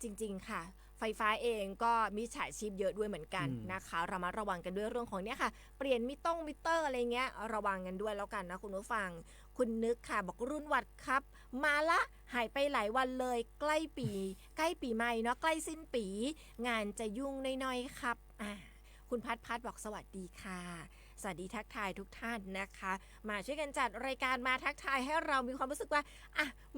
จริงๆค่ะไฟฟ้าเองก็มีฉายชีพเยอะด้วยเหมือนกันนะคะระมัดระวังกันด้วยเรื่องของเนี้ยค่ะเปลี่ยนมิเตอร์อะไรเงี้ยระวังกันด้วยแล้วกันนะคุณผู้ฟัง คุณนึกค่ะบอกรุ่นวัดครับ มาละหายไปหลายวันเลยใกล้ปีใหม่เนาะใกล้สิ้นปี งานจะยุ่งน้อยๆครับคุณพัดบอกสวัสดีค่ะ สวัสดีทักทายทุกท่านนะคะ มาช่วยกันจัดรายการมาทักทายให้เรามีความรู้สึกว่า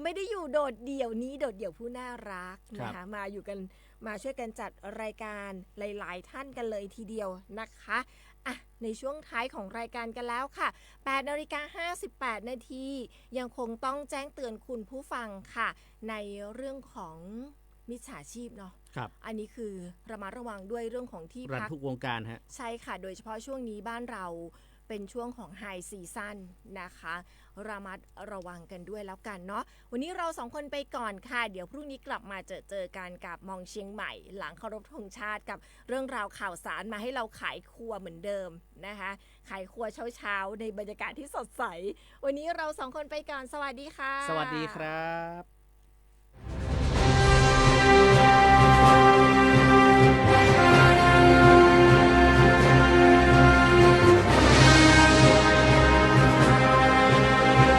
ไม่ได้อยู่โดดเดี่ยวนี้โดดเดี่ยวผู้น่ารักนะคะมาอยู่กันมาช่วยกันจัดรายการหลายๆท่านกันเลยทีเดียวนะคะในช่วงท้ายของรายการกันแล้วค่ะ8:58 นาทียังคงต้องแจ้งเตือนคุณผู้ฟังค่ะในเรื่องของมิจฉาชีพเนาะอันนี้คือระมัดระวังด้วยเรื่องของที่พัก รันทุกวงการฮะใช่ค่ะโดยเฉพาะช่วงนี้บ้านเราเป็นช่วงของไฮซีซั่นนะคะระมัดระวังกันด้วยแล้วกันเนาะวันนี้เราสองคนไปก่อนค่ะเดี๋ยวพรุ่งนี้กลับมาเจอกันกับมองเชียงใหม่หลังเคารพธงชาติกับเรื่องราวข่าวสารมาให้เราขายครัวเหมือนเดิมนะคะขายครัวเช้าในบรรยากาศที่สดใสวันนี้เราสองคนไปก่อนสวัสดีค่ะสวัสดีครับ